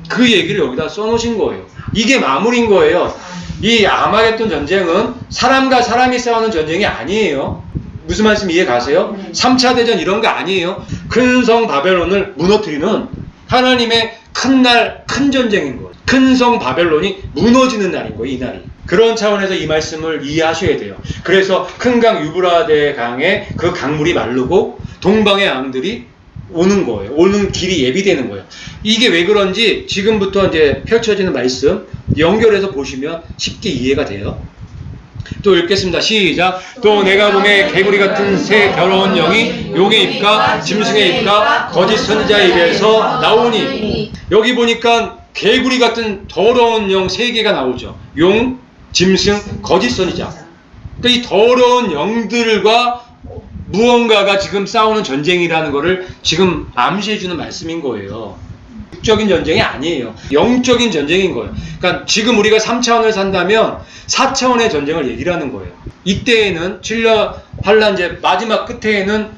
그 얘기를 여기다 써놓으신 거예요. 이게 마무리인 거예요. 이 아마겟돈 전쟁은 사람과 사람이 싸우는 전쟁이 아니에요. 무슨 말씀 이해 가세요? 3차 대전 이런 거 아니에요. 큰 성 바벨론을 무너뜨리는 하나님의 큰 전쟁인 거예요. 큰 성 바벨론이 무너지는 날인 거예요, 이 날이. 그런 차원에서 이 말씀을 이해하셔야 돼요. 그래서 큰 강 유브라데 강에 그 강물이 마르고 동방의 왕들이 오는 거예요. 오는 길이 예비되는 거예요. 이게 왜 그런지 지금부터 이제 펼쳐지는 말씀 연결해서 보시면 쉽게 이해가 돼요. 또 읽겠습니다. 시작. 또 내가 보매 개구리 같은 새 더러운 영이 용의 입과 짐승의 입과 거짓 선지자의 입에서 나오니, 여기 보니까 개구리 같은 더러운 영 세 개가 나오죠. 용, 짐승, 거짓 선지자. 그러니까 이 더러운 영들과 무언가가 지금 싸우는 전쟁이라는 것을 지금 암시해주는 말씀인 거예요. 육적인 전쟁이 아니에요. 영적인 전쟁인 거예요. 그러니까 지금 우리가 3차원을 산다면 4차원의 전쟁을 얘기를 하는 거예요. 이때에는 7년 환란제 마지막 끝에는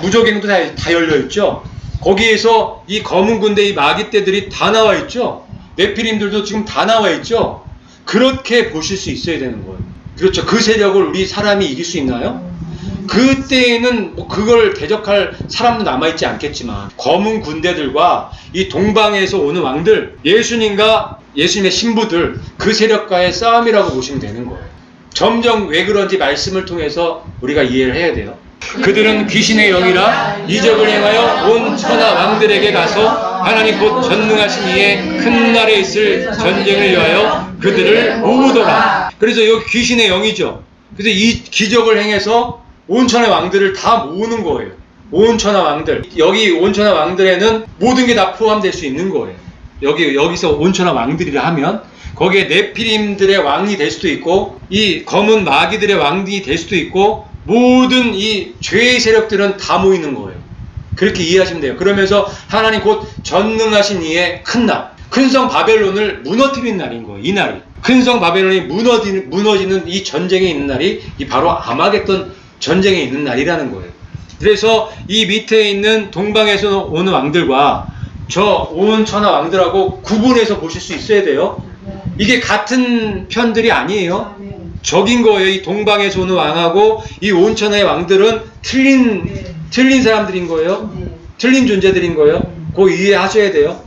무적행도 다 열려있죠. 거기에서 이 검은 군대, 이 마귀떼들이 다 나와있죠. 네피림들도 지금 다 나와있죠. 그렇게 보실 수 있어야 되는 거예요. 그렇죠. 그 세력을 우리 사람이 이길 수 있나요? 그때에는 뭐 그걸 대적할 사람도 남아있지 않겠지만, 검은 군대들과 이 동방에서 오는 왕들, 예수님과 예수님의 신부들, 그 세력과의 싸움이라고 보시면 되는 거예요. 점점 왜 그런지 말씀을 통해서 우리가 이해를 해야 돼요. 그들은 귀신의 영이라 이적을 행하여 온 천하 왕들에게 가서 하나님 곧 전능하신 이의 큰 날에 있을 전쟁을 위하여 그들을 모으더라. 그래서 여기 귀신의 영이죠. 그래서 이 기적을 행해서 온 천하 왕들을 다 모으는 거예요. 온 천하 왕들. 여기 온 천하 왕들에는 모든 게 다 포함될 수 있는 거예요. 여기서 온 천하 왕들이라 하면 거기에 네피림들의 왕이 될 수도 있고, 이 검은 마귀들의 왕이 될 수도 있고, 모든 이 죄의 세력들은 다 모이는 거예요. 그렇게 이해하시면 돼요. 그러면서 하나님 곧 전능하신 이의 큰 날, 큰 성 바벨론을 무너뜨리는 날인 거예요. 이 날이. 큰 성 바벨론이 무너지는 이 전쟁에 있는 날이 이 바로 아마겟돈 전쟁에 있는 날이라는 거예요. 그래서 이 밑에 있는 동방에서 오는 왕들과 저 온 천하 왕들하고 구분해서 보실 수 있어야 돼요. 이게 같은 편들이 아니에요. 적인 거예요. 이 동방에서 오는 왕하고 이 온 천하의 왕들은 틀린 사람들인 거예요. 틀린 존재들인 거예요. 그거 이해하셔야 돼요.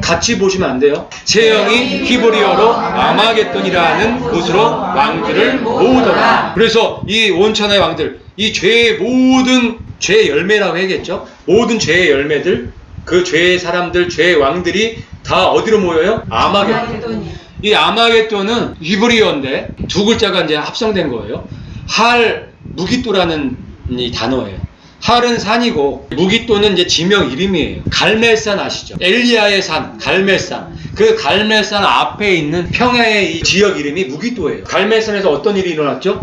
같이 보시면 안 돼요. 새 영이 히브리어로 아마겟돈이라는 곳으로 왕들을 모으더라. 그래서 이 온 천하의 왕들, 이 죄의 모든 죄의 열매라고 해야겠죠. 모든 죄의 열매들, 그 죄의 사람들, 죄의 왕들이 다 어디로 모여요? 아마겟돈. 이 아마겟돈은 히브리어인데 두 글자가 이제 합성된 거예요. 할 무기또라는 이 단어예요. 할은 산이고 무기또는 이제 지명 이름이에요. 갈멜산 아시죠? 엘리야의 산, 갈멜산. 그 갈멜산 앞에 있는 평야의 이 지역 이름이 무기또예요. 갈멜산에서 어떤 일이 일어났죠?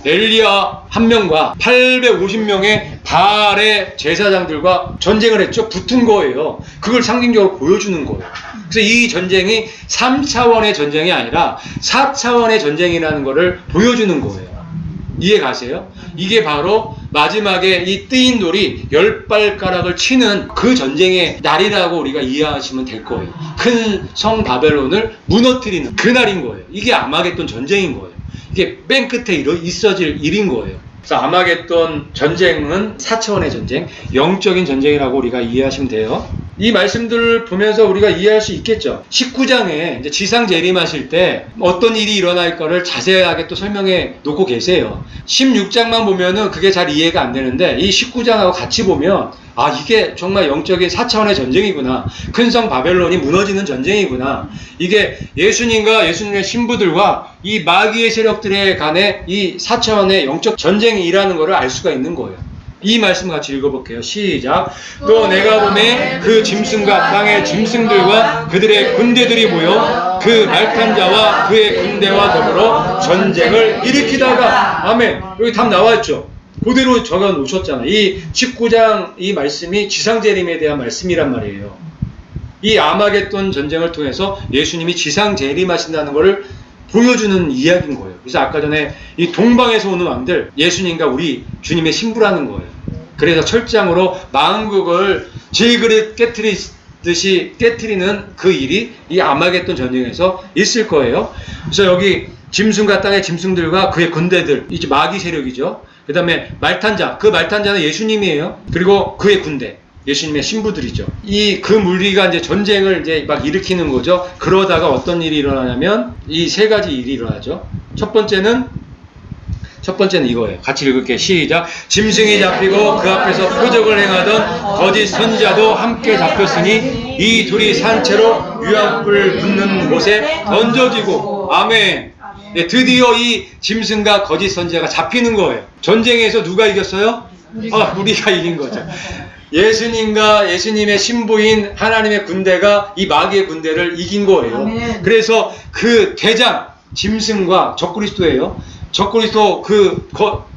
엘리야 한 명과 850명의 바알의 제사장들과 전쟁을 했죠. 붙은 거예요. 그걸 상징적으로 보여주는 거예요. 그래서 이 전쟁이 3차원의 전쟁이 아니라 4차원의 전쟁이라는 것을 보여주는 거예요. 이해 가세요? 이게 바로 마지막에 이 뜨인 돌이 10발가락을 치는 그 전쟁의 날이라고 우리가 이해하시면 될 거예요. 큰 성 바벨론을 무너뜨리는 그 날인 거예요. 이게 아마겟돈 전쟁인 거예요. 이게 맨 끝에 있어질 일인 거예요. 그래서 아마겟돈 전쟁은 4차원의 전쟁, 영적인 전쟁이라고 우리가 이해하시면 돼요. 이 말씀들을 보면서 우리가 이해할 수 있겠죠. 19장에 이제 지상 재림하실 때 어떤 일이 일어날까를 자세하게 또 설명해 놓고 계세요. 16장만 보면은 그게 잘 이해가 안 되는데 이 19장하고 같이 보면 아, 이게 정말 영적인 4차원의 전쟁이구나. 큰 성 바벨론이 무너지는 전쟁이구나. 이게 예수님과 예수님의 신부들과 이 마귀의 세력들에 간의 이 4차원의 영적 전쟁이라는 것을 알 수가 있는 거예요. 이 말씀 같이 읽어볼게요. 시작. 또 내가 보매 그 짐승과 땅의 짐승들과 그들의 군대들이 모여 그 말탄 자와 그의 군대와 더불어 전쟁을 일으키다가, 아멘. 여기 답 나와있죠. 그대로 적어 놓으셨잖아요. 이 19장 이 말씀이 지상재림에 대한 말씀이란 말이에요. 이 아마겟돈 전쟁을 통해서 예수님이 지상재림하신다는 것을 보여주는 이야기인 거예요. 그래서 아까 전에 이 동방에서 오는 왕들, 예수님과 우리 주님의 신부라는 거예요. 그래서 철장으로 만국을 질그릇 깨트리듯이 깨트리는 그 일이 이 아마겟돈 전쟁에서 있을 거예요. 그래서 여기 짐승과 땅의 짐승들과 그의 군대들, 이제 마귀 세력이죠. 그 다음에 말탄자, 그 말탄자는 예수님이에요. 그리고 그의 군대, 예수님의 신부들이죠. 그 물리가 이제 전쟁을 이제 막 일으키는 거죠. 그러다가 어떤 일이 일어나냐면 이 세 가지 일이 일어나죠. 첫 번째는 이거예요. 같이 읽을게요. 시작. 짐승이 잡히고 그 앞에서 표적을 행하던 거짓 선지자도 함께 잡혔으니 이 둘이 산채로 유황불 붙는 곳에 던져지고, 아멘. 네, 드디어 이 짐승과 거짓 선지자가 잡히는 거예요. 전쟁에서 누가 이겼어요? 우리가 이긴 거죠. 예수님과 예수님의 신부인 하나님의 군대가 이 마귀의 군대를 이긴 거예요. 아멘. 그래서 그 대장 짐승과 적그리스도예요. 적그리스도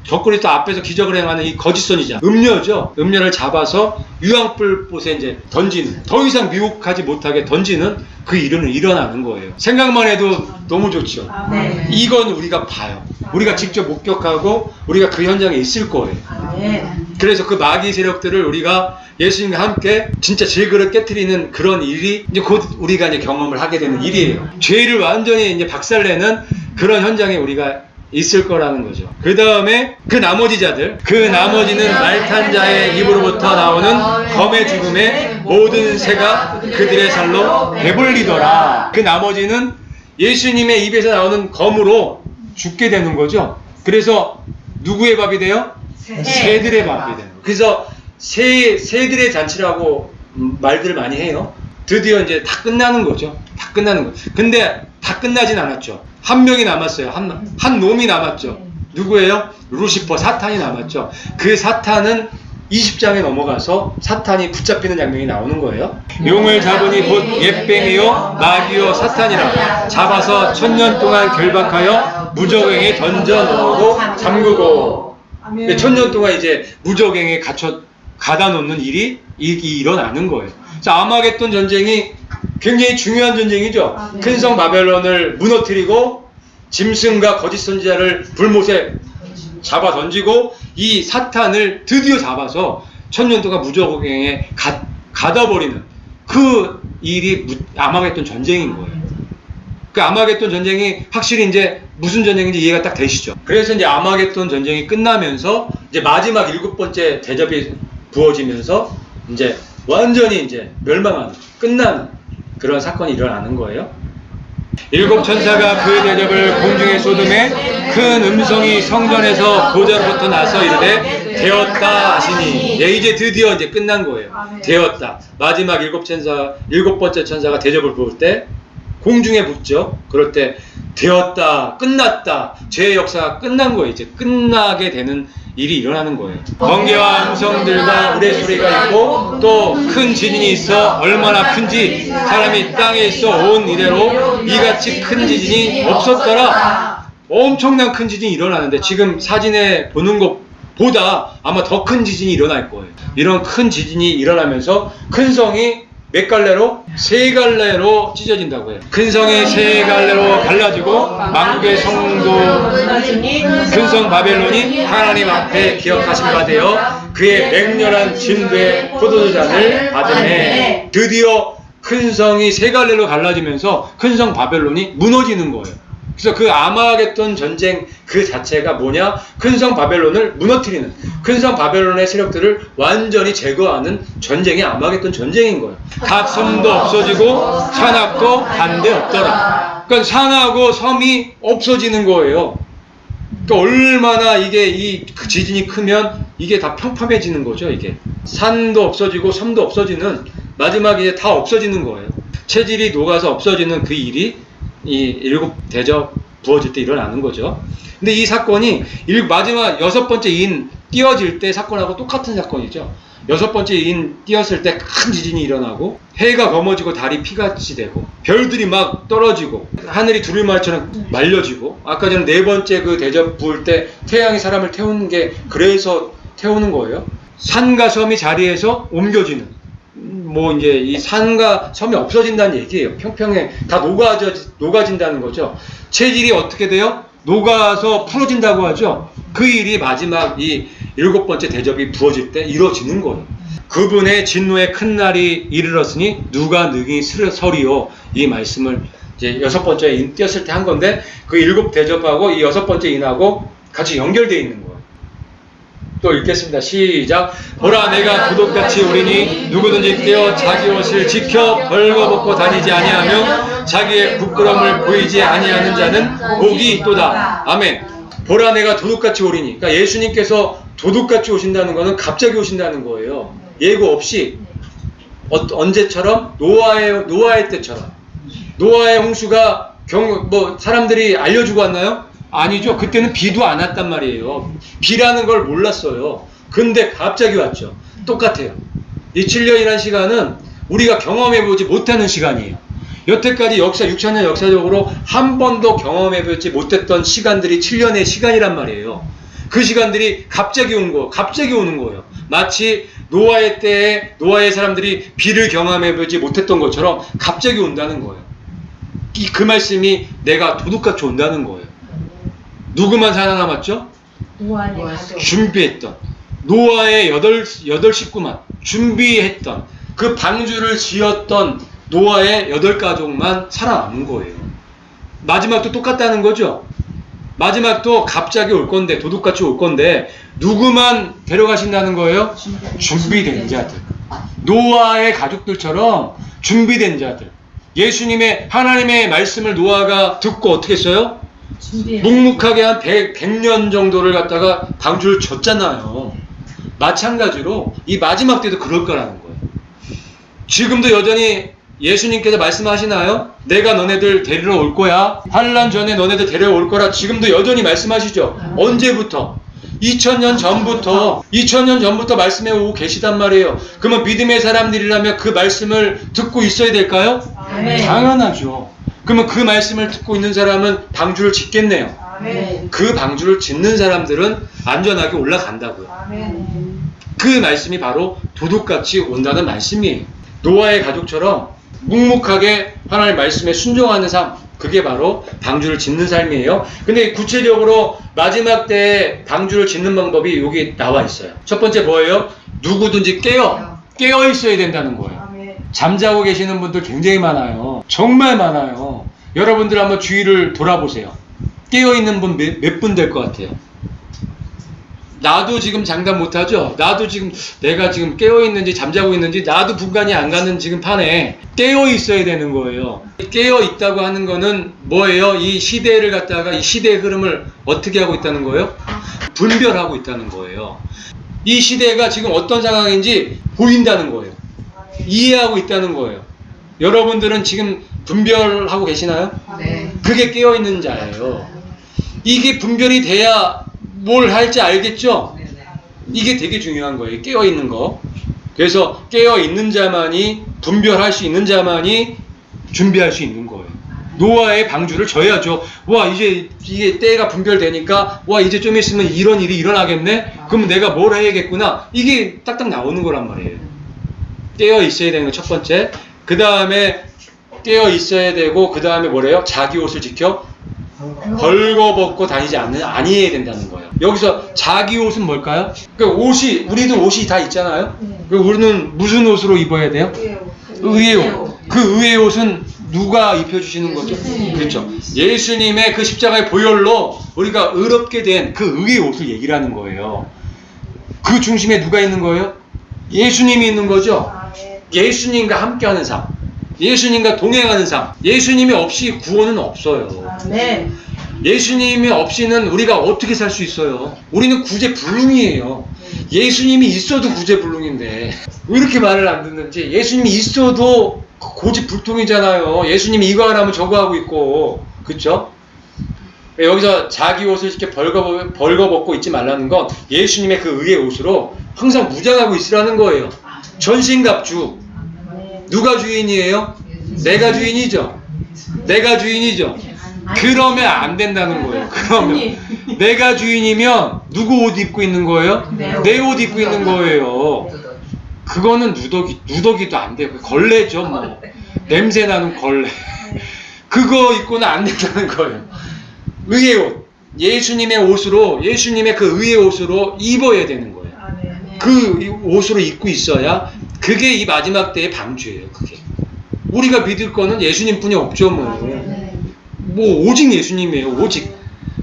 적그리스도 앞에서 기적을 행하는 이 거짓 선지자 음녀죠. 음녀를 잡아서 유황불 이제 던지는, 더 이상 미혹하지 못하게 던지는 그 일은 일어나는 거예요. 생각만 해도 너무 좋죠. 아멘. 이건 우리가 봐요. 우리가 직접 목격하고 우리가 그 현장에 있을 거예요. 아멘. 그래서 그 마귀 세력들을 우리가 예수님과 함께 진짜 질그릇 깨트리는 그런 일이 이제 곧 우리가 이제 경험을 하게 되는 일이에요. 죄를 완전히 이제 박살내는 그런 현장에 우리가 있을 거라는 거죠. 그 다음에 그 나머지 자들, 그 나머지는 말탄 자의 입으로부터 나오는 검의 죽음에 모든 새가 그들의 살로 배불리더라. 그 나머지는 예수님의 입에서 나오는 검으로 죽게 되는 거죠. 그래서 누구의 밥이 돼요? 새들의 밥이 되는 거예요. 그래서 새들의 잔치라고 말들을 많이 해요. 드디어 이제 다 끝나는 거죠. 다 끝나는 거예요. 근데 다 끝나진 않았죠. 한 명이 남았어요. 한 놈이 남았죠. 누구예요? 루시퍼, 사탄이 남았죠. 그 사탄은 20장에 넘어가서 사탄이 붙잡히는 장면이 나오는 거예요. 용을 잡으니 곧 옛뱀이요 마귀요 사탄이라 잡아서 1000년 동안 결박하여 무저갱에 던져 넣고 잠그고. 아멘. 1000년 동안 이제 무저갱에 가다 놓는 일이 일어나는 거예요. 그래서 아마겟돈 전쟁이 굉장히 중요한 전쟁이죠. 네. 큰 성 바벨론을 무너뜨리고 짐승과 거짓 선지자를 불못에 잡아 던지고 이 사탄을 드디어 잡아서 1000년 동안 무저갱에 가둬버리는 그 일이 아마겟돈 전쟁인 거예요. 그 아마겟돈 전쟁이 확실히 이제 무슨 전쟁인지 이해가 딱 되시죠. 그래서 이제 아마겟돈 전쟁이 끝나면서 이제 마지막 7번째 대접이 부어지면서 이제 완전히 이제 멸망하는, 끝나는 그런 사건이 일어나는 거예요. 7 천사가 그 대접을 공중에 쏟음에 큰 음성이 성전에서 보좌로부터 나서 이르되 되었다 하시니. 예, 이제 드디어 이제 끝난 거예요. 되었다. 마지막 7번째 천사가 대접을 부을 때 공중에 붙죠. 그럴 때 되었다, 끝났다, 죄의 역사가 끝난 거예요. 이제 끝나게 되는 일이 일어나는 거예요. 번개와 음성들과 우레소리가 있고 또 큰 지진이 있어 얼마나 큰지 사람이 땅에 있어 온 이래로 이같이 큰 지진이 없었더라. 엄청난 큰 지진이 일어나는데 지금 사진에 보는 것보다 아마 더 큰 지진이 일어날 거예요. 이런 큰 지진이 일어나면서 큰 성이 몇 갈래로? 3갈래로 찢어진다고 해요. 큰 성이 3갈래로 갈라지고 만국의 성도 큰 성 바벨론이 하나님 앞에 기억하신 바 되어 그의 맹렬한 진도의 포도주잔을 받으매. 드디어 큰 성이 3갈래로 갈라지면서 큰 성 바벨론이 무너지는 거예요. 그래서 그 아마겟돈 전쟁 그 자체가 뭐냐? 큰 성 바벨론을 무너뜨리는, 큰 성 바벨론의 세력들을 완전히 제거하는 전쟁이 아마겟돈 전쟁인 거예요. 각 섬도 없어지고 산악도 한데 없더라. 그러니까 산하고 섬이 없어지는 거예요. 그러니까 얼마나 이게 그 지진이 크면 이게 다 평평해지는 거죠. 이게 산도 없어지고 섬도 없어지는, 마지막에 이제 다 없어지는 거예요. 체질이 녹아서 없어지는 그 일이 이 7 대접 부어질 때 일어나는 거죠. 근데 이 사건이 마지막 6번째 인 띄어질 때 사건하고 똑같은 사건이죠. 6번째 인 띄었을 때 큰 지진이 일어나고 해가 검어지고 달이 피같이 되고 별들이 막 떨어지고 하늘이 두루마리처럼 말려지고, 아까 전에 4번째 그 대접 부을 때 태양이 사람을 태우는 게 그래서 태우는 거예요. 산과 섬이 자리에서 옮겨지는, 뭐 이제 이 산과 섬이 없어진다는 얘기예요. 평평해 다 녹아진다는 거죠. 체질이 어떻게 돼요? 녹아서 풀어진다고 하죠. 그 일이 마지막 이 7번째 대접이 부어질 때 이루어지는 거예요. 그분의 진노의 큰 날이 이르렀으니 누가 능히 서리요. 이 말씀을 이제 6번째 인 띄었을 때 한 건데 그 7 대접하고 이 6번째 인하고 같이 연결되어 있는 거예요. 또 읽겠습니다. 시작. 보라, 내가 구독같이 오리니 누구든지 깨어 자기 옷을 지켜 벌거벗고 다니지 아니하며 자기의 부끄러움을 보이지 아니하는 자는 복이 있도다. 아멘. 보라, 내가 도둑같이 오리니. 그러니까 예수님께서 도둑같이 오신다는 것은 갑자기 오신다는 거예요. 예고 없이. 언제처럼? 노아의 때처럼. 노아의 홍수가 뭐 사람들이 알려주고 왔나요? 아니죠. 그때는 비도 안 왔단 말이에요. 비라는 걸 몰랐어요. 근데 갑자기 왔죠. 똑같아요. 이 7년이라는 시간은 우리가 경험해보지 못하는 시간이에요. 여태까지 6천년 역사적으로 한 번도 경험해보지 못했던 시간들이 7년의 시간이란 말이에요. 그 시간들이 갑자기 오는 거예요. 마치 노아의 때에 노아의 사람들이 비를 경험해보지 못했던 것처럼 갑자기 온다는 거예요. 그 말씀이 내가 도둑같이 온다는 거예요. 누구만 살아남았죠? 노아의 가족. 준비했던 노아의 여덟 식구만 준비했던 그 방주를 지었던 노아의 8가족만 살아남은 거예요. 마지막도 똑같다는 거죠. 마지막도 갑자기 올 건데 도둑같이 올 건데 누구만 데려가신다는 거예요? 준비된 자들. 노아의 가족들처럼 준비된 자들. 예수님의 하나님의 말씀을 노아가 듣고 어떻게 했어요? 묵묵하게 한 100년 정도를 갖다가 방주를 졌잖아요. 마찬가지로 이 마지막 때도 그럴 거라는 거예요. 지금도 여전히 예수님께서 말씀하시나요? 내가 너네들 데리러 올 거야. 환난 전에 너네들 데려올 거라 지금도 여전히 말씀하시죠. 언제부터? 2000년 전부터 말씀해 오고 계시단 말이에요. 그러면 믿음의 사람들이라면 그 말씀을 듣고 있어야 될까요? 아멘. 당연하죠. 그러면 그 말씀을 듣고 있는 사람은 방주를 짓겠네요. 아멘. 그 방주를 짓는 사람들은 안전하게 올라간다고요. 아멘. 그 말씀이 바로 도둑같이 온다는 말씀이에요. 노아의 가족처럼 묵묵하게 하나님의 말씀에 순종하는 삶, 그게 바로 방주를 짓는 삶이에요. 근데 구체적으로 마지막 때에 방주를 짓는 방법이 여기 나와 있어요. 첫 번째 뭐예요? 누구든지 깨어 있어야 된다는 거예요. 잠자고 계시는 분들 굉장히 많아요. 정말 많아요. 여러분들 한번 주위를 돌아보세요. 깨어 있는 분 몇 분 될 것 같아요? 나도 지금 장담 못하죠? 나도 지금 내가 지금 깨어있는지 잠자고 있는지 나도 분간이 안 가는 지금 판에 깨어있어야 되는 거예요. 깨어있다고 하는 거는 뭐예요? 이 시대를 갖다가 이 시대의 흐름을 어떻게 하고 있다는 거예요? 분별하고 있다는 거예요. 이 시대가 지금 어떤 상황인지 보인다는 거예요. 이해하고 있다는 거예요. 여러분들은 지금 분별하고 계시나요? 네. 그게 깨어있는 자예요. 이게 분별이 돼야 뭘 할지 알겠죠? 이게 되게 중요한 거예요. 깨어있는 거. 그래서 깨어있는 자만이 분별할 수 있는 자만이 준비할 수 있는 거예요. 노아의 방주를 져야죠. 와 이제 이게 때가 분별되니까 와 이제 좀 있으면 이런 일이 일어나겠네? 그러면 내가 뭘 해야겠구나. 이게 딱딱 나오는 거란 말이에요. 깨어있어야 되는 거 첫 번째. 그 다음에 깨어있어야 되고 그 다음에 뭐래요? 자기 옷을 지켜 벌거벗고 다니지 아니해야 된다는 거예요. 여기서 자기 옷은 뭘까요? 그 옷이 우리도 옷이 다 있잖아요. 그 우리는 무슨 옷으로 입어야 돼요? 의의 옷. 그 의의 옷은 누가 입혀주시는 거죠? 그렇죠. 예수님의 그 십자가의 보혈로 우리가 의롭게 된 그 의의 옷을 얘기를 하는 거예요. 그 중심에 누가 있는 거예요? 예수님이 있는 거죠. 예수님과 함께하는 삶. 예수님과 동행하는 삶. 예수님이 없이 구원은 없어요. 네. 예수님이 없이는 우리가 어떻게 살 수 있어요? 우리는 구제불능이에요. 예수님이 있어도 구제불능인데 왜 이렇게 말을 안 듣는지. 예수님이 있어도 고집불통이잖아요. 예수님이 이거 하라면 저거 하고 있고, 그렇죠? 여기서 자기 옷을 이렇게 벌거벗고 있지 말라는 건 예수님의 그 의의 옷으로 항상 무장하고 있으라는 거예요. 전신갑주. 누가 주인이에요? 내가 주인이죠. 내가 주인이죠. 그러면 안 된다는 거예요. 그러면 내가 주인이면 누구 옷 입고 있는 거예요? 내 옷 입고 있는 거예요. 그거는 누더기도 안 돼요. 걸레죠, 뭐. 냄새 나는 걸레. 그거 입고는 안 된다는 거예요. 의의 옷. 예수님의 옷으로, 예수님의 그 의의 옷으로 입어야 되는 거예요. 그 옷으로 입고 있어야 그게 이 마지막 때의 방주예요. 그게. 우리가 믿을 거는 예수님뿐이 없죠, 뭐 오직 예수님이에요. 오직.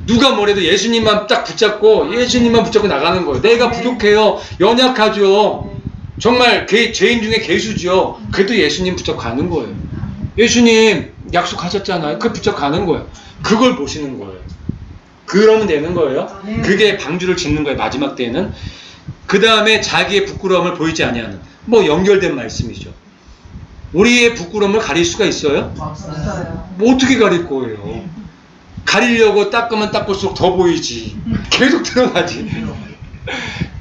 누가 뭐래도 예수님만 딱 붙잡고 예수님만 붙잡고 나가는 거예요. 내가 부족해요. 연약하죠. 정말 죄인 중에 괴수죠. 그래도 예수님 붙잡고 가는 거예요. 예수님 약속하셨잖아요. 그 붙잡고 가는 거예요. 그걸 보시는 거예요. 그러면 되는 거예요. 그게 방주를 짓는 거예요. 마지막 때에는. 그 다음에 자기의 부끄러움을 보이지 아니하는, 뭐 연결된 말씀이죠. 우리의 부끄러움을 가릴 수가 있어요? 없어요. 뭐 어떻게 가릴 거예요? 가리려고 닦으면 닦을수록 더 보이지. 계속 드러나지.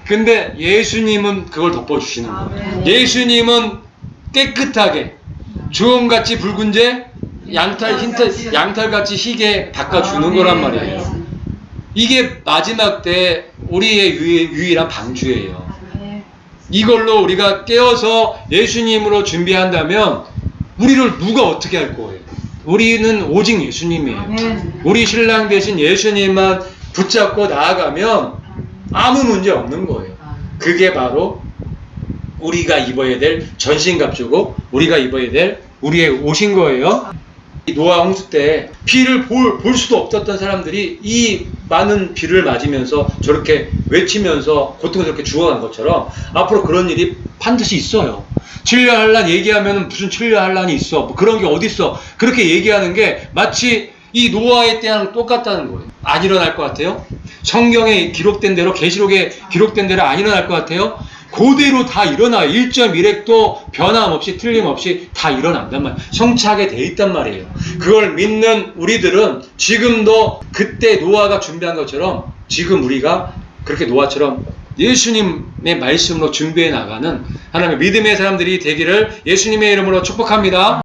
근데 예수님은 그걸 덮어주시는 거예요. 예수님은 깨끗하게 주홍같이 붉은제 양털같이 희게 닦아주는 거란 말이에요. 이게 마지막 때 우리의 유일한 방주예요. 이걸로 우리가 깨어서 예수님으로 준비한다면 우리를 누가 어떻게 할 거예요? 우리는 오직 예수님이에요. 우리 신랑 대신 예수님만 붙잡고 나아가면 아무 문제 없는 거예요. 그게 바로 우리가 입어야 될 전신갑주고 우리가 입어야 될 우리의 옷인 거예요. 노아 홍수 때 비를 볼 수도 없었던 사람들이 이 많은 비를 맞으면서 저렇게 외치면서 고통스럽게 죽어간 것처럼 앞으로 그런 일이 반드시 있어요. 천년환란 얘기하면 무슨 천년환란이 있어, 뭐 그런 게 어딨어, 그렇게 얘기하는 게 마치 이 노아의 때랑 똑같다는 거예요. 안 일어날 것 같아요? 성경에 기록된 대로, 계시록에 기록된 대로 안 일어날 것 같아요? 그대로 다 일어나요. 1.1획도 변함없이 틀림없이 다 일어난단 말이에요. 성취하게 돼 있단 말이에요. 그걸 믿는 우리들은 지금도 그때 노아가 준비한 것처럼 지금 우리가 그렇게 노아처럼 예수님의 말씀으로 준비해 나가는 하나님의 믿음의 사람들이 되기를 예수님의 이름으로 축복합니다.